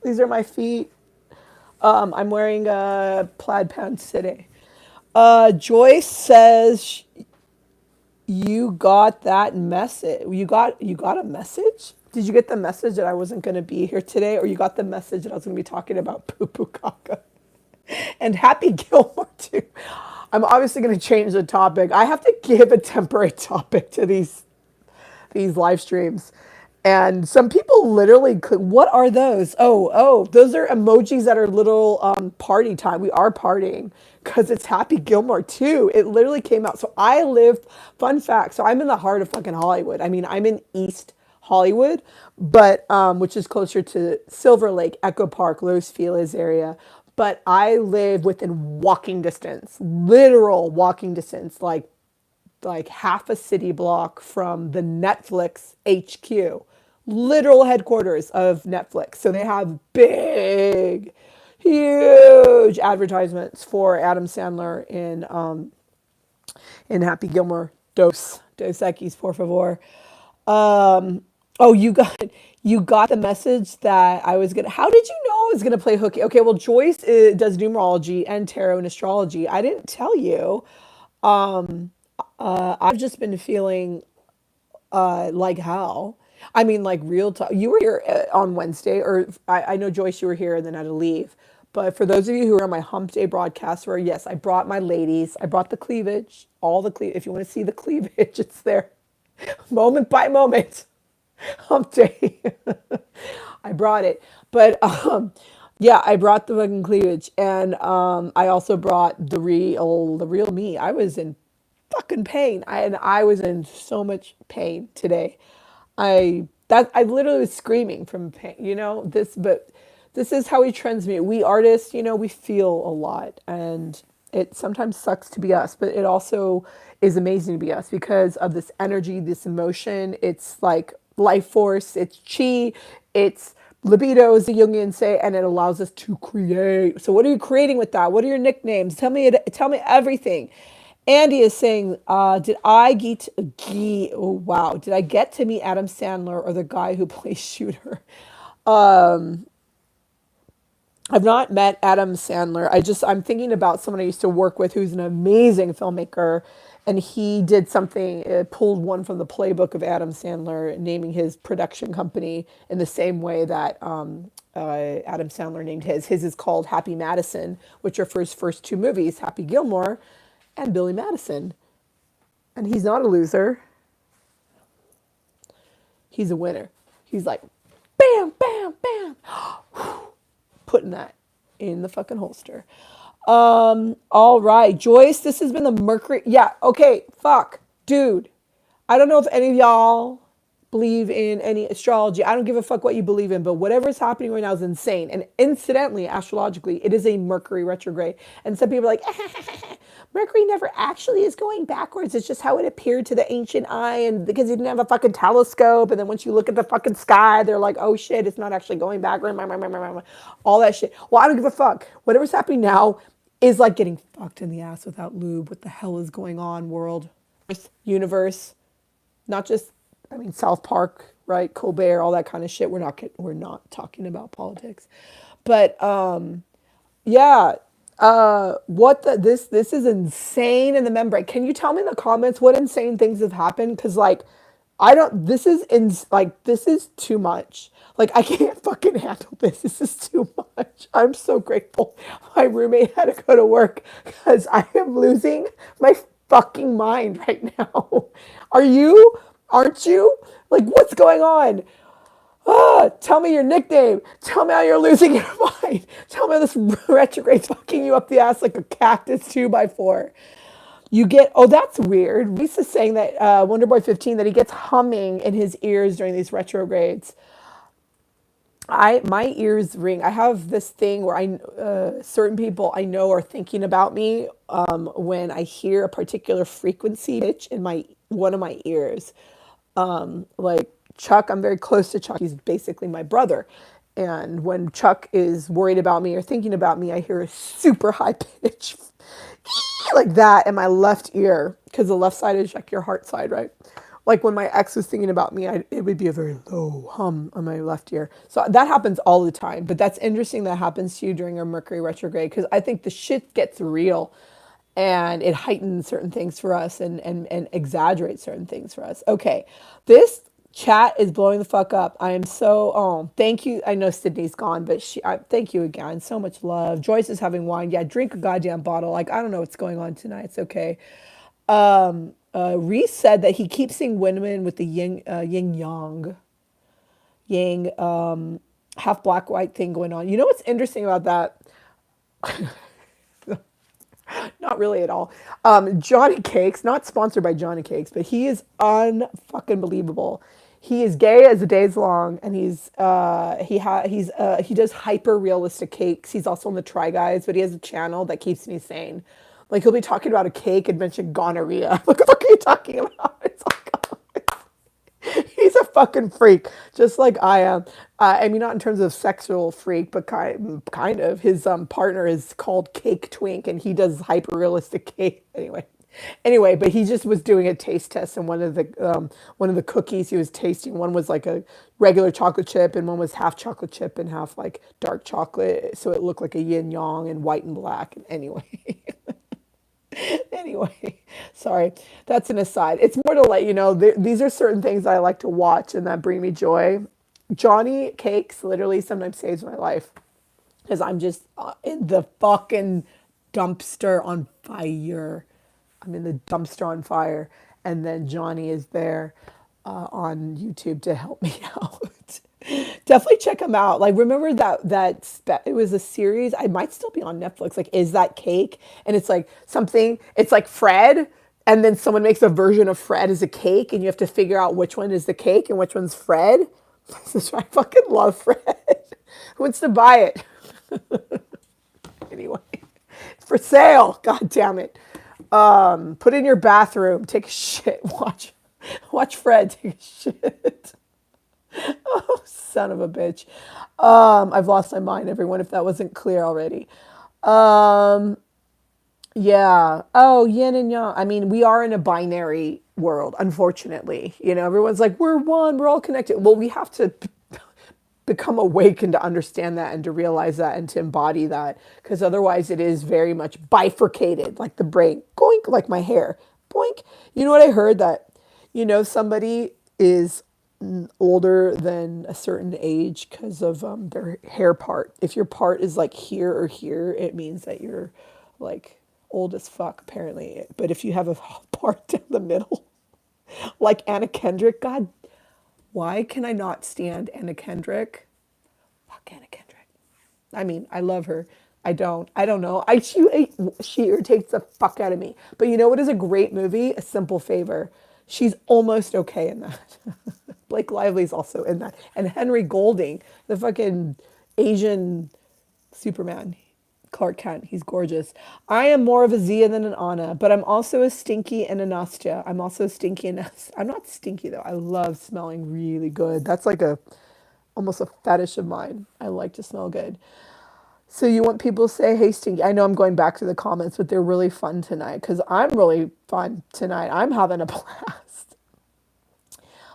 These are my feet. I'm wearing plaid pants today. Joyce says you got that message. You got a message? Did you get the message that I wasn't going to be here today, or you got the message that I was going to be talking about poo poo caca? And Happy Gilmore too. I'm obviously going to change the topic. I have to give a temporary topic to these live streams. And some people literally could, what are those? Oh, those are emojis that are little party time. We are partying because it's Happy Gilmore too. It literally came out. So I live, fun fact, so I'm in the heart of fucking Hollywood. I mean, I'm in East Hollywood, but which is closer to Silver Lake, Echo Park, Los Feliz area. But I live within walking distance, literal walking distance, like like half a city block from the Netflix HQ, literal headquarters of Netflix. So they have big, huge advertisements for Adam Sandler in Happy Gilmore. Dos Equis, por favor. Oh, you got the message that I was gonna. How did you know I was gonna play hooky? Okay, well Joyce does numerology and tarot and astrology. I didn't tell you. I've just been feeling like hell. I mean, like real talk. You were here on Wednesday, or I know Joyce, you were here and then had to leave. But for those of you who are on my hump day broadcast, where yes, I brought my ladies, I brought the cleavage, all the cleavage. If you want to see the cleavage, it's there, moment by moment. Hump day. I brought it, but yeah, I brought the fucking cleavage, and I also brought the real me. I was in fucking pain. I was in so much pain today. I literally was screaming from pain. But this is how we transmute. We artists, we feel a lot, and it sometimes sucks to be us, but it also is amazing to be us because of this energy, this emotion. It's like life force, it's chi, it's libido, as the Jungians say, and it allows us to create. So, what are you creating with that? What are your nicknames? Tell me everything. Andy is saying, oh wow, did I get to meet Adam Sandler or the guy who plays Shooter? I've not met Adam Sandler. I'm thinking about someone I used to work with who's an amazing filmmaker, and he did something, pulled one from the playbook of Adam Sandler, naming his production company in the same way that Adam Sandler named his. His is called Happy Madison, which are for his first two movies, Happy Gilmore and Billy Madison. And he's not a loser. He's a winner. He's like, bam, bam, bam. Putting that in the fucking holster. All right, Joyce, this has been the Mercury. Yeah, okay, fuck. Dude, I don't know if any of y'all believe in any astrology. I don't give a fuck what you believe in, but whatever is happening right now is insane. And incidentally, astrologically, it is a Mercury retrograde. And some people are like, Mercury never actually is going backwards. It's just how it appeared to the ancient eye, and because he didn't have a fucking telescope. And then once you look at the fucking sky, they're like, oh shit, it's not actually going backward. All that shit. Well, I don't give a fuck. Whatever's happening now is like getting fucked in the ass without lube. What the hell is going on, world? Universe? Not just, I mean, South Park, right? Colbert, all that kind of shit. We're not talking about politics, but yeah. This is insane in the membrane. Can you tell me in the comments what insane things have happened? Because like, I don't. This is too much. Like I can't fucking handle this. This is too much. I'm so grateful my roommate had to go to work because I am losing my fucking mind right now. Are you? Aren't you? Like what's going on? Tell me your nickname. Tell me how you're losing your mind. Tell me how this retrograde's fucking you up the ass like a cactus 2x4. You get, oh, that's weird. Lisa's saying that Wonderboy 15, that he gets humming in his ears during these retrogrades. My ears ring. I have this thing where certain people I know are thinking about me when I hear a particular frequency pitch in one of my ears. Like Chuck, I'm very close to Chuck. He's basically my brother. And when Chuck is worried about me or thinking about me, I hear a super high pitch like that in my left ear, because the left side is like your heart side, right? Like when my ex was thinking about me, it would be a very low hum on my left ear. So that happens all the time. But that's interesting that happens to you during a Mercury retrograde, because I think the shit gets real and it heightens certain things for us and exaggerates certain things for us. Okay, this chat is blowing the fuck up. I am so, oh, thank you. I know Sydney's gone, but thank you again. So much love. Joyce is having wine. Yeah, drink a goddamn bottle. Like, I don't know what's going on tonight. It's okay. Reese said that he keeps seeing women with the yang, half black, white thing going on. You know what's interesting about that? Not really at all. Johnny Cakes, not sponsored by Johnny Cakes, but he is unfucking believable. He is gay as the day's long, and he does hyper realistic cakes. He's also on the Try Guys, but he has a channel that keeps me sane. Like he'll be talking about a cake and mention gonorrhea. What the fuck are you talking about? It's like, he's a fucking freak, just like I am. I mean, not in terms of sexual freak, but kind of. His partner is called Cake Twink, and he does hyper realistic cake. Anyway, but he just was doing a taste test, and one of the cookies he was tasting, one was like a regular chocolate chip, and one was half chocolate chip and half like dark chocolate, so it looked like a yin yang and white and black. Anyway, anyway, sorry, that's an aside. It's more to let you know these are certain things I like to watch and that bring me joy. Johnny Cakes literally sometimes saves my life because I'm just in the fucking dumpster on fire. I'm in the dumpster on fire, and then Johnny is there on YouTube to help me out. Definitely check him out. Like, remember it was a series. I might still be on Netflix. Like, Is That Cake? And it's like something. It's like Fred, and then someone makes a version of Fred as a cake, and you have to figure out which one is the cake and which one's Fred. I fucking love Fred. Who wants to buy it? Anyway, it's for sale. God damn it. Put it in your bathroom. Take a shit. Watch Fred take a shit. Oh, son of a bitch. I've lost my mind, everyone, if that wasn't clear already. Um, yeah. Oh, yin and yang. I mean, we are in a binary world, unfortunately. Everyone's like, we're one, we're all connected. Well, we have to become awakened to understand that and to realize that and to embody that, because otherwise it is very much bifurcated, like the brain goink, like my hair boink. You know what I heard? That somebody is older than a certain age because of their hair part. If your part is like here or here, it means that you're like old as fuck, apparently. But if you have a part down the middle, like Anna Kendrick, God, why can I not stand Anna Kendrick? Fuck Anna Kendrick. I mean, I love her. I don't know. She irritates the fuck out of me. But you know what is a great movie? A Simple Favor. She's almost okay in that. Blake Lively's also in that. And Henry Golding, the fucking Asian Superman, Clark Kent. He's gorgeous. I am more of a Zia than an Anna, but I'm also a Stinky and a Nastya. I'm also Stinky and I'm not stinky though. I love smelling really good. That's like almost a fetish of mine. I like to smell good. So you want people to say, hey, Stinky. I know I'm going back to the comments, but they're really fun tonight because I'm really fun tonight. I'm having a blast.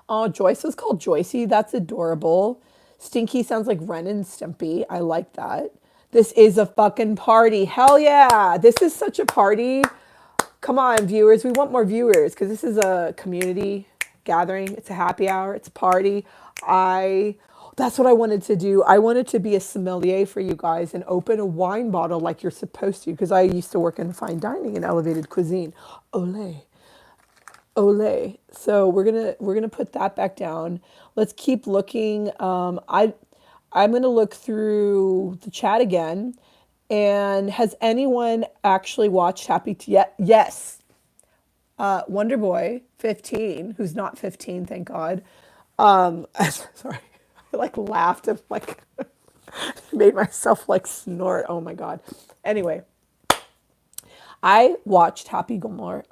Oh, Joyce was called Joycey. That's adorable. Stinky sounds like Ren and Stimpy. I like that. This is a fucking party. Hell yeah. This is such a party. Come on, viewers. We want more viewers because this is a community gathering. It's a happy hour. It's a party. That's what I wanted to do. I wanted to be a sommelier for you guys and open a wine bottle like you're supposed to, because I used to work in fine dining and elevated cuisine. Olay. Olay. So we're gonna put that back down. Let's keep looking. I'm gonna look through the chat again. And has anyone actually watched Yet? Yes. Wonder Boy 15, who's not 15, thank God. Sorry, I like laughed and like made myself like snort. Oh my God. Anyway, I watched Happy Gilmore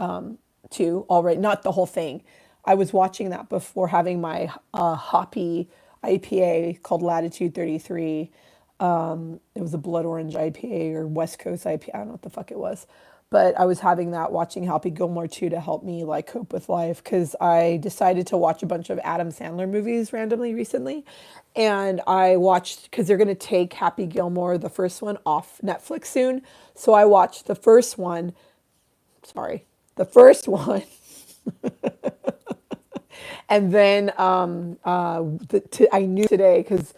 too already, not the whole thing. I was watching that before having my hoppy IPA called Latitude 33. It was a blood orange IPA or West Coast IPA. I don't know what the fuck it was. But I was having that, watching Happy Gilmore 2 to help me like cope with life, because I decided to watch a bunch of Adam Sandler movies randomly recently. And I watched, because they're going to take Happy Gilmore, the first one, off Netflix soon. So I watched the first one. Sorry, the first one. And then I knew today, because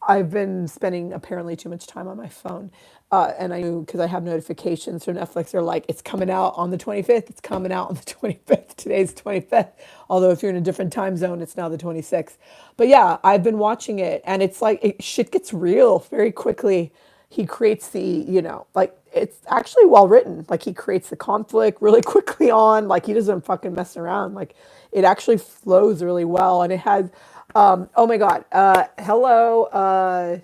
I've been spending apparently too much time on my phone. And I knew, because I have notifications from Netflix. They're like, it's coming out on the 25th. It's coming out on the 25th. Today's 25th. Although if you're in a different time zone, it's now the 26th. But yeah, I've been watching it. And it's like, shit gets real very quickly. He creates like, it's actually well written. Like, he creates the conflict really quickly on. Like, he doesn't fucking mess around. Like, it actually flows really well. And it has, oh my God. Hello.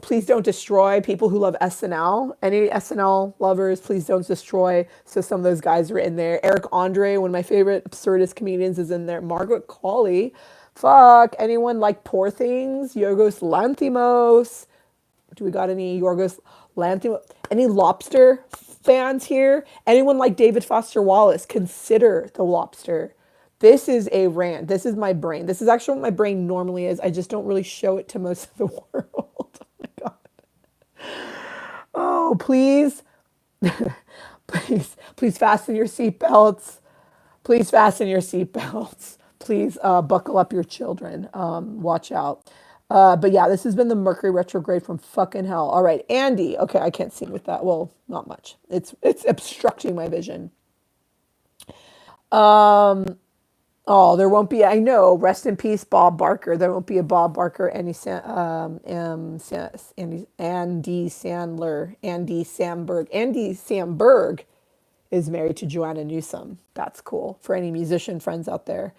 Please don't destroy people who love SNL. Any SNL lovers, please don't destroy. So some of those guys are in there. Eric Andre, one of my favorite absurdist comedians, is in there. Margaret Qualley. Fuck. Anyone like Poor Things? Yorgos Lanthimos. Do we got any Yorgos Lanthimos? Any lobster fans here? Anyone like David Foster Wallace? Consider The Lobster. This is a rant. This is my brain. This is actually what my brain normally is. I just don't really show it to most of the world. Oh my God. Oh, please, please fasten your seatbelts. Please fasten your seatbelts. Please buckle up your children. Watch out. But yeah, this has been the Mercury retrograde from fucking hell. All right, Andy. Okay, I can't see with that. Well, not much. It's obstructing my vision. Oh, there won't be. I know. Rest in peace, Bob Barker. There won't be a Bob Barker. Andy Sandler. Andy Samberg. Andy Samberg is married to Joanna Newsom. That's cool for any musician friends out there.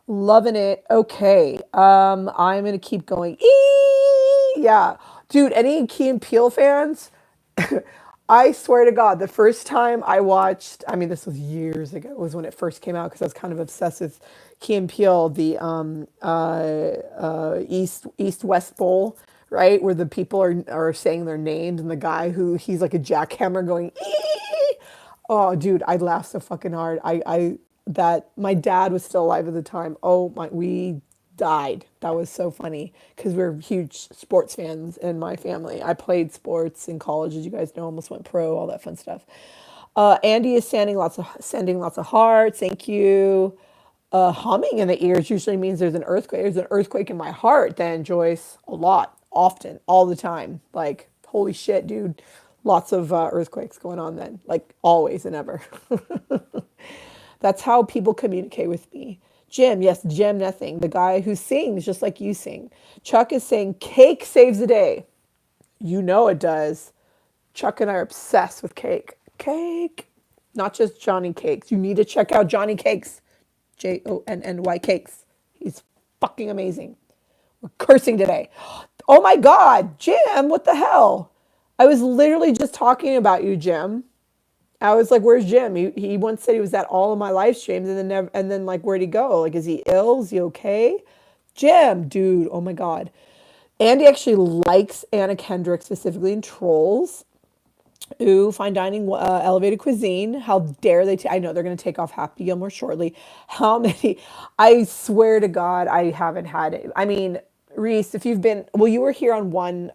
Loving it. Okay. I'm gonna keep going. Yeah, dude. Any Key and Peele fans? I swear to God, the first time I watched, I mean, this was years ago, was when it first came out because I was kind of obsessed with Key and Peele, the East West Bowl, right, where the people are saying their names, and the guy who he's like a jackhammer going, ee! Oh, dude, I laughed so fucking hard. I that my dad was still alive at the time. Oh my, we died. That was so funny because we're huge sports fans in my family. I played sports in college, as you guys know, almost went pro, all that fun stuff. Andy is sending lots of hearts. Thank you. Humming in the ears usually means there's an earthquake. There's an earthquake in my heart, then, Joyce. A lot, often, all the time. Like, holy shit, dude. Lots of earthquakes going on then, like always and ever. That's how people communicate with me. Jim, yes, Jim Nothing, the guy who sings just like you sing. Chuck is saying cake saves the day. You know it does. Chuck and I are obsessed with cake. Cake. Not just Johnny Cakes. You need to check out Johnny Cakes. Jonny Cakes. He's fucking amazing. We're cursing today. Oh my God, Jim, what the hell? I was literally just talking about you, Jim. I was like, "Where's Jim?" He once said he was at all of my live streams, and then like, where'd he go? Like, is he ill? Is he okay? Jim, dude, oh my God. Andy actually likes Anna Kendrick specifically in Trolls. Ooh, fine dining, elevated cuisine. How dare they? I know they're going to take off Happy Gilmore shortly. How many? I swear to God, I haven't had it. I mean, Reese, if you've been, well, you were here on one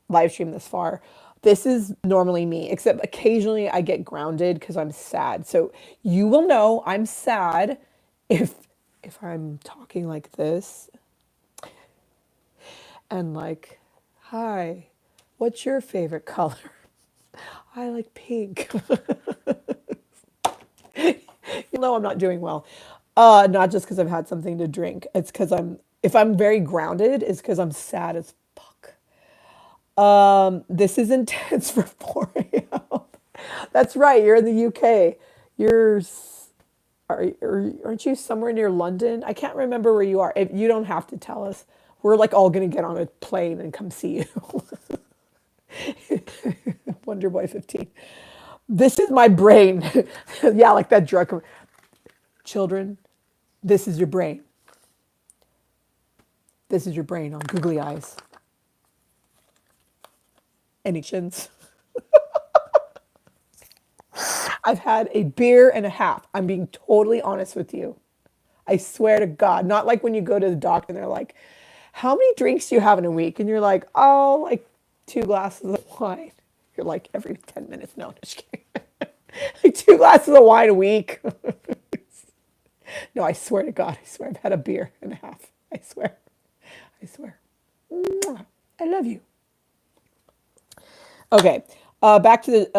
live stream this far. This is normally me, except occasionally I get grounded because I'm sad. So you will know I'm sad if I'm talking like this and like, "Hi, what's your favorite color?" I like pink. You know I'm not doing well. Not just because I've had something to drink. It's because if I'm very grounded, it's because I'm sad as fuck. This is intense for 4 a.m. That's right. You're in the UK. You're, aren't you somewhere near London? I can't remember where you are. If you don't have to tell us. We're like all gonna get on a plane and come see you. Wonder Boy 15. This is my brain. Yeah, like that drug. Children, this is your brain. This is your brain on googly eyes. Any chins? I've had a beer and a half. I'm being totally honest with you. I swear to God. Not like when you go to the doctor and they're like, "How many drinks do you have in a week?" And you're like, "Oh, like 2 glasses of wine." You're like, every 10 minutes. No, I'm just kidding. Like 2 glasses of wine a week. No, I swear to God. I swear I've had a beer and a half. I swear. I swear. Mwah. I love you. Okay. Back to the,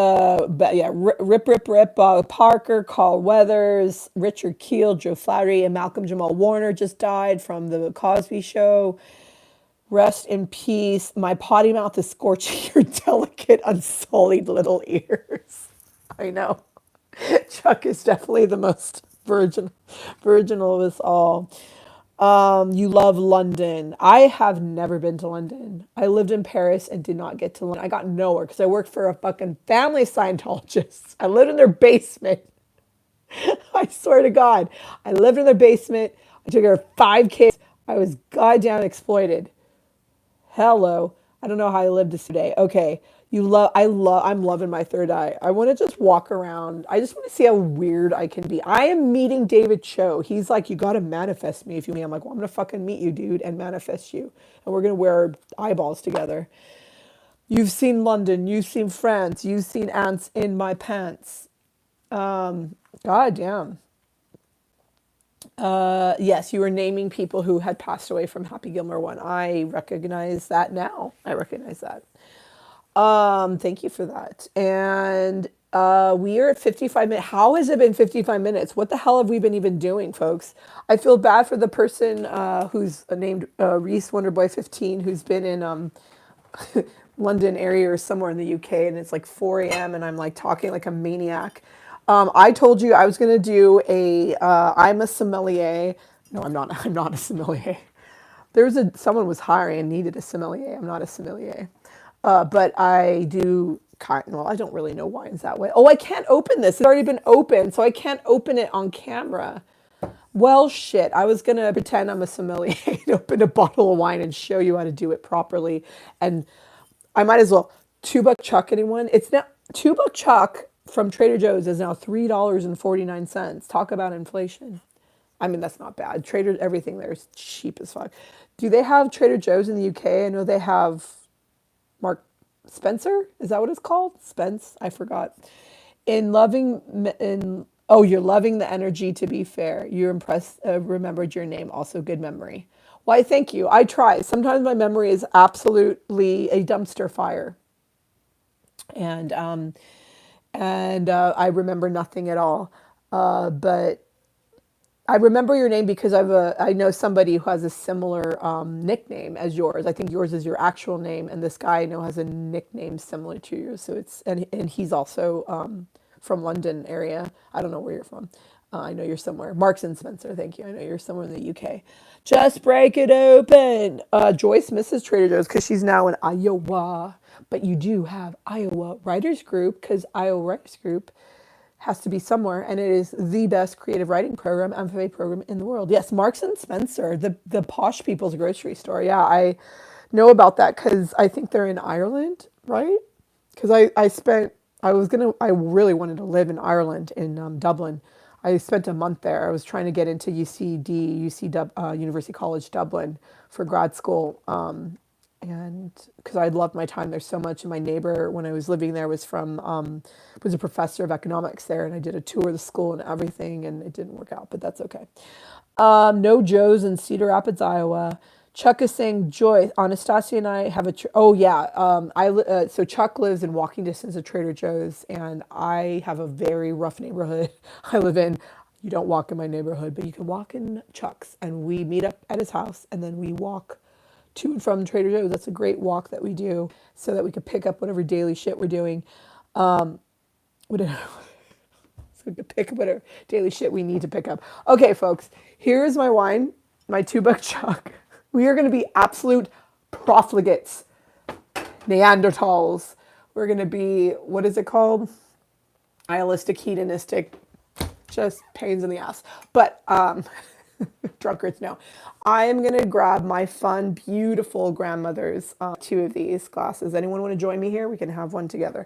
yeah, Rip, Parker, Carl Weathers, Richard Keel, Joe Flaherty, and Malcolm Jamal Warner just died from the Cosby Show. Rest in peace. My potty mouth is scorching your delicate, unsullied little ears. I know. Chuck is definitely the most virginal of us all. You love London. I have never been to London. I lived in Paris and did not get to London. I got nowhere because I worked for a fucking family of Scientologists. I lived in their basement. I swear to God. I lived in their basement. I took care of 5 kids. I was goddamn exploited. Hello. I don't know how I lived this today. Okay. I'm loving my third eye. I want to just walk around. I just want to see how weird I can be. I am meeting David Cho. He's like, you got to manifest me if you meet me. I'm like, well, I'm going to fucking meet you, dude, and manifest you. And we're going to wear our eyeballs together. You've seen London. You've seen France. You've seen ants in my pants. God damn. Yes, you were naming people who had passed away from Happy Gilmore 1. I recognize that now. I recognize that. Thank you for that. And we are at 55 minutes. How has it been 55 minutes? What the hell have we been even doing, folks? I feel bad for the person who's named Reese Wonderboy 15, who's been in London area or somewhere in the UK, and it's like 4 a.m. and I'm like talking like a maniac. I told you I was gonna do a I'm a sommelier. No, I'm not. I'm not a sommelier. Someone was hiring and needed a sommelier. I'm not a sommelier, but I do. Well, I don't really know wines that way. Oh, I can't open this. It's already been opened, so I can't open it on camera. Well, shit. I was gonna pretend I'm a sommelier and open a bottle of wine and show you how to do it properly. And I might as well. $2 chuck, anyone? It's now $2 chuck from Trader Joe's is now $3.49. Talk about inflation. I mean, that's not bad. Trader, everything there is cheap as fuck. Do they have Trader Joe's in the UK? I know they have Mark Spencer. Is that what it's called? Spence? I forgot. Oh, you're loving the energy. To be fair, you impressed. Remembered your name. Also, good memory. Why? Thank you. I try. Sometimes my memory is absolutely a dumpster fire, and I remember nothing at all. But I remember your name because I know somebody who has a similar nickname as yours. I think yours is your actual name, and this guy I know has a nickname similar to yours. So and he's also from London area. I don't know where you're from. I know you're somewhere. Marks and Spencer, thank you. I know you're somewhere in the UK. Just break it open. Joyce misses Trader Joe's because she's now in Iowa. But you do have Iowa Writers Group because Iowa Writers Group has to be somewhere, and it is the best creative writing program, MFA program in the world. Yes, Marks and Spencer, the posh people's grocery store. Yeah, I know about that because I think they're in Ireland, right? Because I really wanted to live in Ireland, in Dublin. I spent a month there. I was trying to get into University College Dublin for grad school. And because I loved my time there so much, and my neighbor when I was living there was a professor of economics there, and I did a tour of the school and everything, and it didn't work out, but that's okay. No Joe's in Cedar Rapids, Iowa. Chuck is saying, Joy, Anastasia and I have oh yeah, so Chuck lives in walking distance of Trader Joe's, and I have a very rough neighborhood I live in. You don't walk in my neighborhood, but you can walk in Chuck's, and we meet up at his house, and then we walk to and from Trader Joe's. That's a great walk that we do so that we could pick up whatever daily shit we're doing. Whatever, so we could pick up whatever daily shit we need to pick up. Okay, folks, here's my wine, my $2 chuck. We are going to be absolute profligates, Neanderthals. We're going to be, what is it called? Nihilistic, hedonistic, just pains in the ass. But, drunkards, no. I am going to grab my fun, beautiful grandmother's 2 of these glasses. Anyone want to join me here? We can have one together.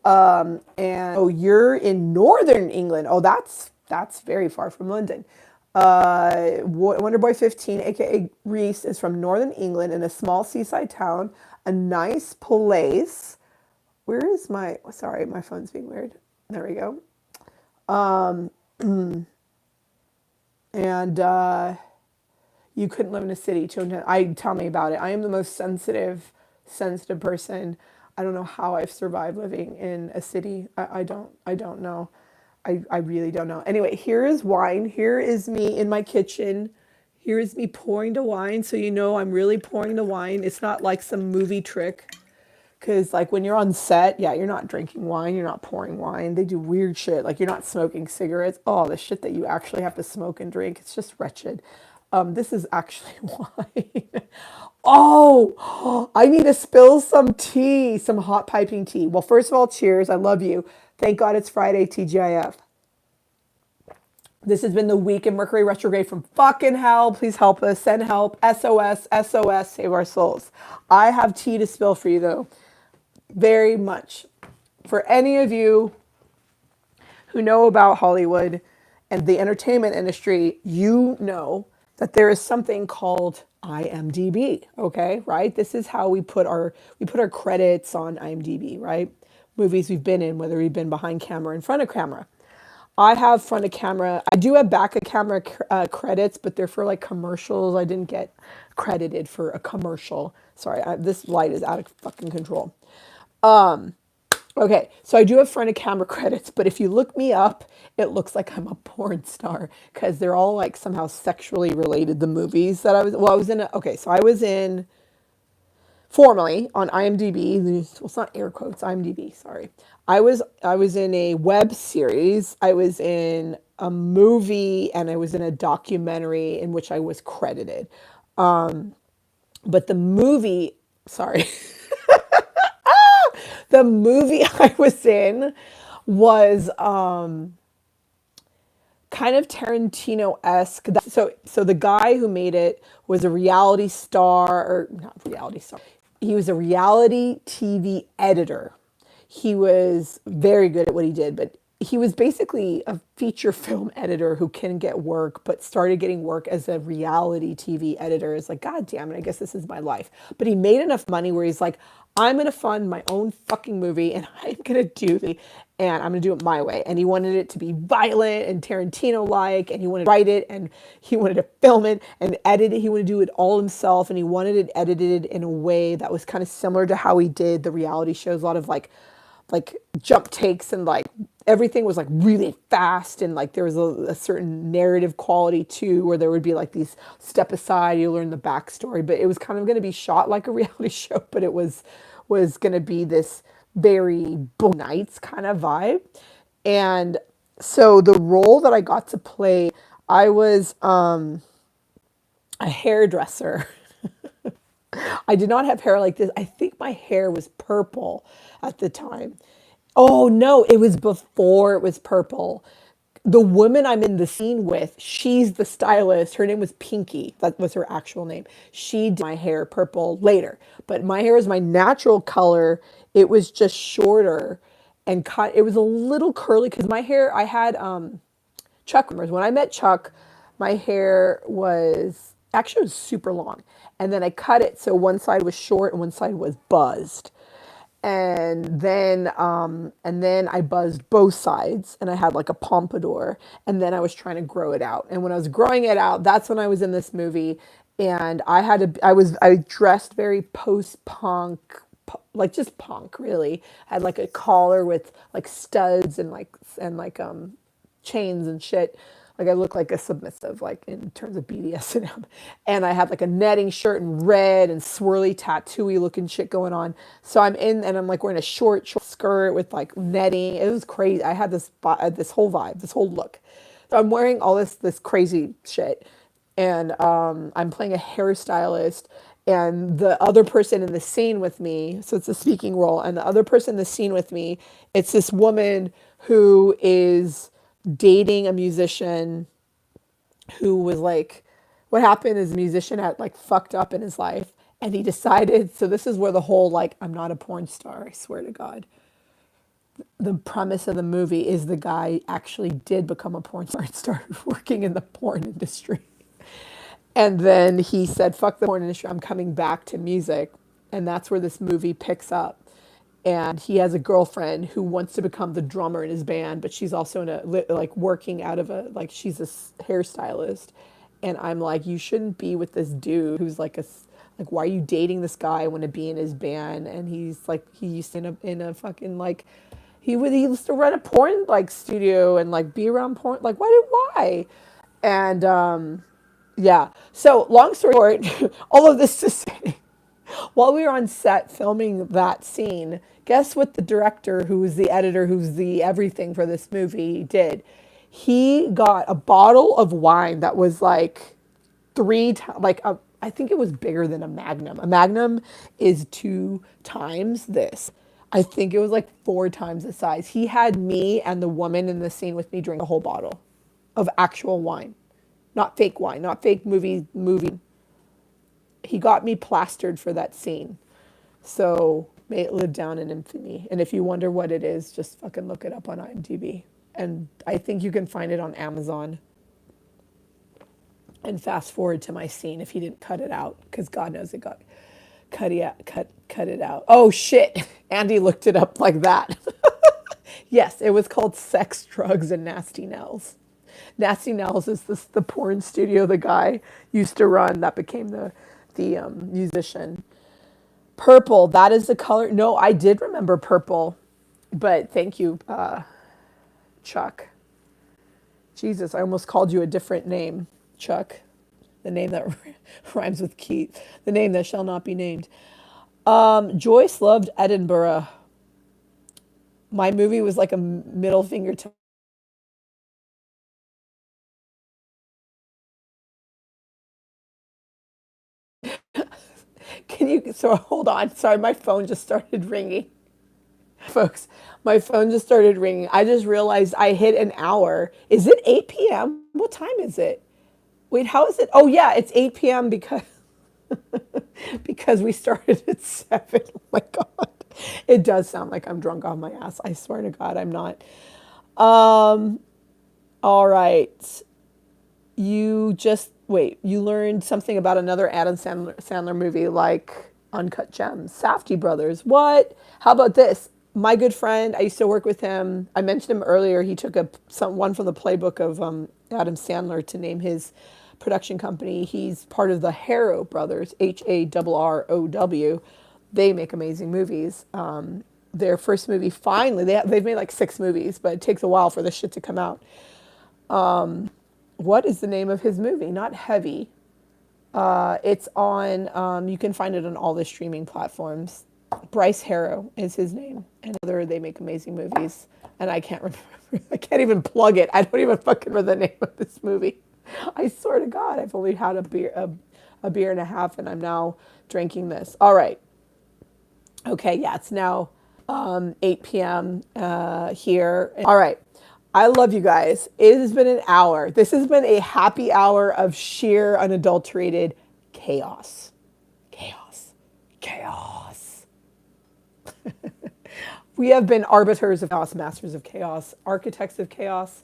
And oh, you're in Northern England. Oh, that's very far from London. Wonderboy 15, aka Reese, is from Northern England in a small seaside town, a nice place. Where is sorry, my phone's being weird. There we go. And you couldn't live in a city. Tell me about it. I am the most sensitive person. I don't know how I've survived living in a city. I don't know. I really don't know. Anyway, here is wine. Here is me in my kitchen. Here is me pouring the wine. So you know I'm really pouring the wine. It's not like some movie trick. Because like when you're on set, yeah, you're not drinking wine. You're not pouring wine. They do weird shit. Like you're not smoking cigarettes. Oh, the shit that you actually have to smoke and drink. It's just wretched. This is actually why. Oh, I need to spill some tea, some hot piping tea. Well, first of all, cheers. I love you. Thank God it's Friday, TGIF. This has been the week in Mercury retrograde from fucking hell. Please help us. Send help. SOS, SOS, save our souls. I have tea to spill for you, though. Very much. For any of you who know about Hollywood and the entertainment industry, you know that there is something called IMDb, okay? Right? This is how we put our credits on IMDb, right? Movies we've been in, whether we've been behind camera, in front of camera. I have front of camera. I do have back of camera credits, but they're for like commercials. I didn't get credited for a commercial. Sorry, this light is out of fucking control. Okay, so I do have front of camera credits, but if you look me up, it looks like I'm a porn star because they're all like somehow sexually related. The movies that I was in. So I was in formerly on IMDb. Well, it's not air quotes. IMDb. Sorry. I was in a web series. I was in a movie, and I was in a documentary in which I was credited. But the movie, sorry. The movie I was in was kind of Tarantino-esque. So the guy who made it was a reality star, or not reality star. He was a reality TV editor. He was very good at what he did, but he was basically a feature film editor who couldn't get work, but started getting work as a reality TV editor. It's like, God damn it, I guess this is my life. But he made enough money where he's like, I'm going to fund my own fucking movie, and I'm going to and I'm going to do it my way. And he wanted it to be violent and Tarantino-like, and he wanted to write it, and he wanted to film it and edit it. He wanted to do it all himself, and he wanted it edited in a way that was kind of similar to how he did the reality shows. A lot of like jump takes, and like everything was like really fast, and like there was a certain narrative quality too, where there would be like these step aside, you learn the backstory, but it was kind of going to be shot like a reality show, but it was going to be this very Nights kind of vibe. And so the role that I got to play, I was a hairdresser. I did not have hair like this. I think my hair was purple at the time. Oh no, it was before it was purple. The woman I'm in the scene with, she's the stylist. Her name was Pinky. That was her actual name. She did my hair purple later, but my hair is my natural color. It was just shorter and cut. It was a little curly because my hair, I had Chuck. When I met Chuck, my hair was actually it was super long. And then I cut it so one side was short and one side was buzzed. And then I buzzed both sides, and I had like a pompadour, and then I was trying to grow it out. And when I was growing it out, that's when I was in this movie, and I dressed very post-punk, like just punk really. I had like a collar with like studs and chains and shit. Like I look like a submissive, like in terms of BDSM. And I had like a netting shirt and red and swirly tattooy looking shit going on. So I'm in, and I'm like wearing a short skirt with like netting. It was crazy. I had this whole vibe, this whole look. So I'm wearing all this crazy shit, and I'm playing a hairstylist. And the other person in the scene with me, so it's a speaking role, and the other person in the scene with me, it's this woman who is dating a musician who was like, what happened is a musician had like fucked up in his life, and he decided, so this is where the whole like, I'm not a porn star, I swear to God. The premise of the movie is the guy actually did become a porn star and started working in the porn industry. And then he said, fuck the porn industry, I'm coming back to music. And that's where this movie picks up. And he has a girlfriend who wants to become the drummer in his band, but she's also like working out of she's a hairstylist. And I'm like, you shouldn't be with this dude who's like why are you dating this guy? I want to be in his band. And he's like, he used to in a fucking like, he used to run a porn like studio and like be around porn. Like, why? And yeah. So long story short, all of this to say, while we were on set filming that scene, guess what the director, who was the editor, who's the everything for this movie, did? He got a bottle of wine that was like like I think it was bigger than a Magnum. A Magnum is 2 times this. I think it was like 4 times the size. He had me and the woman in the scene with me drink a whole bottle of actual wine, not fake wine, not fake movie. He got me plastered for that scene. So may it live down in infamy. And if you wonder what it is, just fucking look it up on IMDb. And I think you can find it on Amazon. And fast forward to my scene if he didn't cut it out, because God knows it got cut it out. Oh shit! Andy looked it up like that. Yes, it was called Sex, Drugs, and Nasty Nels. Nasty Nels is the porn studio the guy used to run that became the musician. Purple, that is the color. No, I did remember purple, but thank you, Chuck. Jesus, I almost called you a different name, Chuck. The name that rhymes with Keith. The name that shall not be named. Joyce loved Edinburgh. My movie was like a middle finger to. Can you, so hold on. Sorry, my phone just started ringing. Folks, my phone just started ringing. I just realized I hit an hour. Is it 8 p.m.? What time is it? Wait, how is it? Oh yeah, it's 8 p.m. because we started at 7. Oh my God. It does sound like I'm drunk off my ass. I swear to God, I'm not. Um, all right. You learned something about another Adam Sandler movie like Uncut Gems, Safdie Brothers. What? How about this? My good friend, I used to work with him. I mentioned him earlier. He took one from the playbook of Adam Sandler to name his production company. He's part of the Harrow Brothers, Harrow. They make amazing movies. Their first movie, finally, they've made like 6 movies, but it takes a while for this shit to come out. What is the name of his movie? Not Heavy. It's on, you can find it on all the streaming platforms. Bryce Harrow is his name. And they make amazing movies. And I can't remember, I can't even plug it. I don't even fucking remember the name of this movie. I swear to God, I've only had a beer and a half, and I'm now drinking this. All right. Okay, yeah, it's now 8 p.m. Here. All right. I love you guys. It has been an hour. This has been a happy hour of sheer, unadulterated chaos. Chaos. Chaos. We have been arbiters of chaos, masters of chaos, architects of chaos.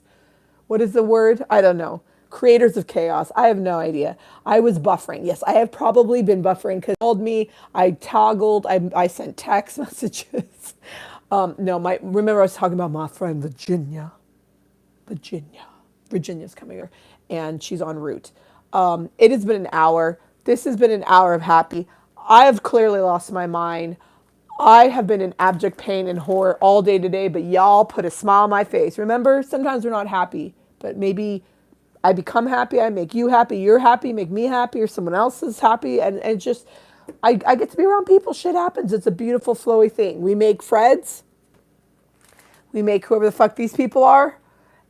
What is the word? I don't know. Creators of chaos. I have no idea. I was buffering. Yes, I have probably been buffering because called me. I toggled. I sent text messages. No, remember I was talking about my friend Virginia. Virginia's coming here, and she's en route. It has been an hour. This has been an hour of happy. I have clearly lost my mind. I have been in abject pain and horror all day today, but y'all put a smile on my face. Remember, sometimes we're not happy, but maybe I become happy, I make you happy, you're happy, make me happy, or someone else is happy, and it's just, I get to be around people. Shit happens. It's a beautiful, flowy thing. We make Freds. We make whoever the fuck these people are.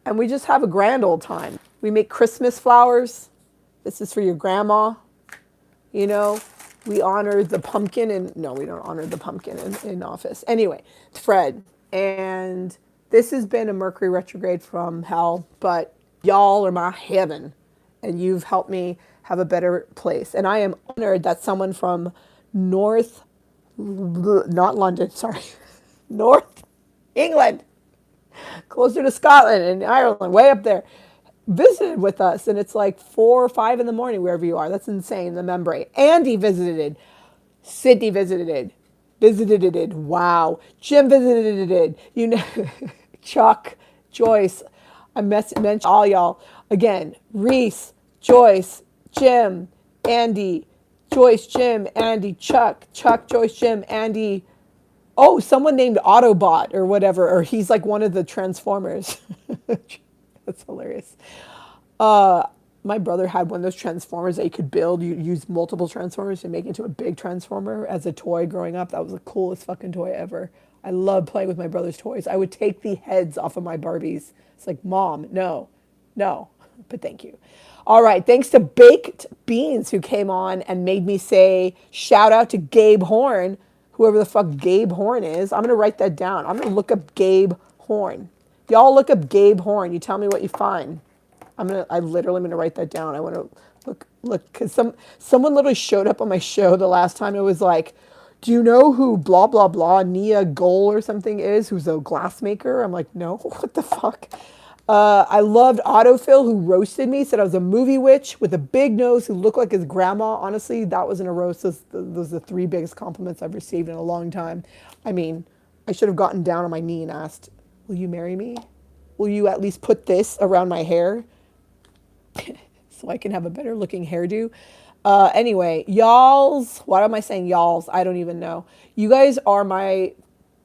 And we just have a grand old time. We make Christmas flowers. This is for your grandma. You know, we honor the pumpkin. And no, we don't honor the pumpkin in office. Anyway, Fred. And this has been a Mercury retrograde from hell. But y'all are my heaven. And you've helped me have a better place. And I am honored that someone from not London, sorry, North England, closer to Scotland and Ireland, way up there, visited with us. And it's like 4 or 5 in the morning, wherever you are. That's insane, the membrane. Andy visited. Sydney visited. Wow. Jim visited. You know, Chuck, Joyce. I mentioned all y'all. Again, Reese, Joyce, Jim, Andy, Joyce, Jim, Andy, Chuck, Joyce, Jim, Andy. Oh, someone named Autobot or whatever, or he's like one of the Transformers. That's hilarious. My brother had one of those Transformers that you could build. You use multiple Transformers to make it into a big Transformer as a toy growing up. That was the coolest fucking toy ever. I loved playing with my brother's toys. I would take the heads off of my Barbies. It's like, Mom, no. but thank you. All right. Thanks to Baked Beans who came on and made me say shout out to Gabe Horn, whoever the fuck Gabe Horn is. I'm going to write that down. I'm going to look up Gabe Horn. Y'all look up Gabe Horn. You tell me what you find. I literally am gonna write that down. I want to look, because someone literally showed up on my show the last time. It was like, do you know who blah blah blah Nia Goal or something is? Who's a glass maker? I'm like, no, what the fuck? I loved Autofill, who roasted me, said I was a movie witch with a big nose who looked like his grandma. Honestly, that wasn't a roast. Those are the three biggest compliments I've received in a long time. I mean, I should have gotten down on my knee and asked, will you marry me? Will you at least put this around my hair so I can have a better looking hairdo? Anyway, y'alls, why am I saying y'alls? I don't even know. You guys are my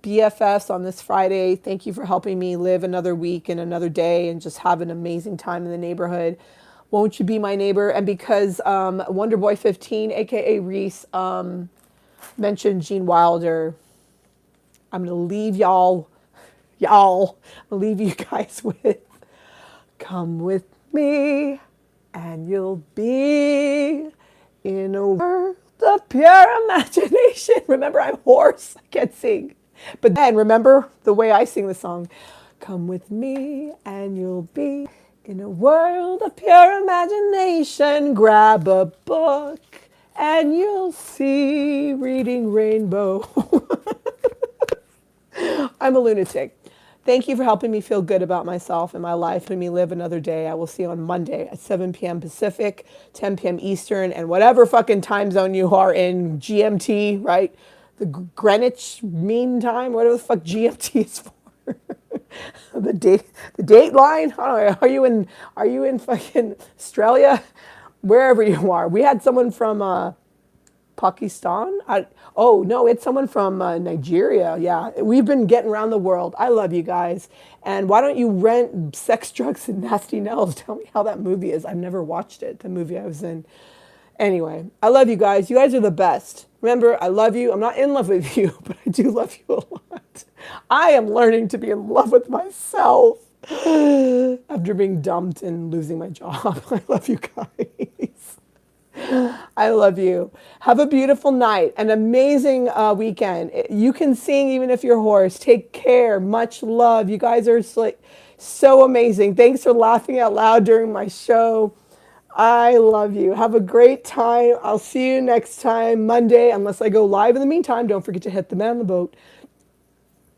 BFFs on this Friday. Thank you for helping me live another week and another day and just have an amazing time in the neighborhood. Won't you be my neighbor? And because Wonderboy 15, aka Reese, mentioned Gene Wilder, I'm gonna leave y'all, I'll leave you guys with come with me and you'll be in a world of pure imagination. Remember, I'm hoarse. I can't sing. But then remember the way I sing the song. Come with me and you'll be in a world of pure imagination. Grab a book and you'll see Reading Rainbow. I'm a lunatic. Thank you for helping me feel good about myself and my life, helping me live another day. I will see you on Monday at 7 p.m. Pacific, 10 p.m. Eastern, and whatever fucking time zone you are in, GMT, right? The Greenwich Mean Time, whatever the fuck GMT is for. the date line. I don't know. Are you in fucking Australia? Wherever you are. We had someone from Pakistan? Oh, no, it's someone from Nigeria. Yeah, we've been getting around the world. I love you guys. And why don't you rent Sex, Drugs, and Nasty Nels? Tell me how that movie is. I've never watched it, the movie I was in. Anyway, I love you guys. You guys are the best. Remember, I love you. I'm not in love with you, but I do love you a lot. I am learning to be in love with myself after being dumped and losing my job. I love you guys. I love you. Have a beautiful night, an amazing weekend. You can sing even if you're hoarse. Take care. Much love. You guys are so amazing. Thanks for laughing out loud during my show. I love you. Have a great time. I'll see you next time, Monday, unless I go live. In the meantime, don't forget to hit the man on the boat,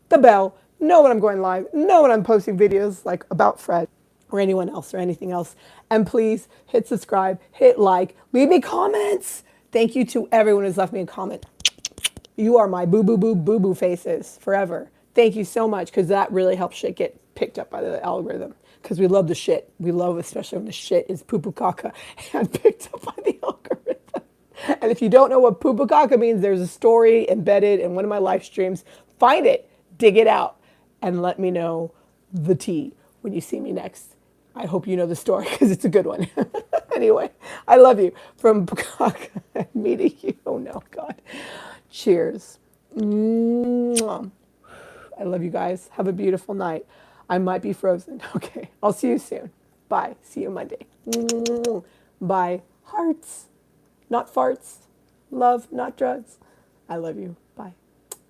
the bell, know when I'm going live, know when I'm posting videos like about Fred or anyone else or anything else. And please hit subscribe, hit like, leave me comments. Thank you to everyone who's left me a comment. You are my boo faces forever. Thank you so much, because that really helps shit get picked up by the algorithm. Because we love the shit. We love, especially when the shit is poo-poo caca and picked up by the algorithm. And if you don't know what poo-poo caca means, there's a story embedded in one of my live streams. Find it, dig it out, and let me know the tea when you see me next. I hope you know the story, because it's a good one. Anyway, I love you. From caca and me to you. Oh no, God. Cheers. Mwah. I love you guys. Have a beautiful night. I might be frozen. Okay. I'll see you soon. Bye. See you Monday. Bye. Hearts, not farts. Love, not drugs. I love you.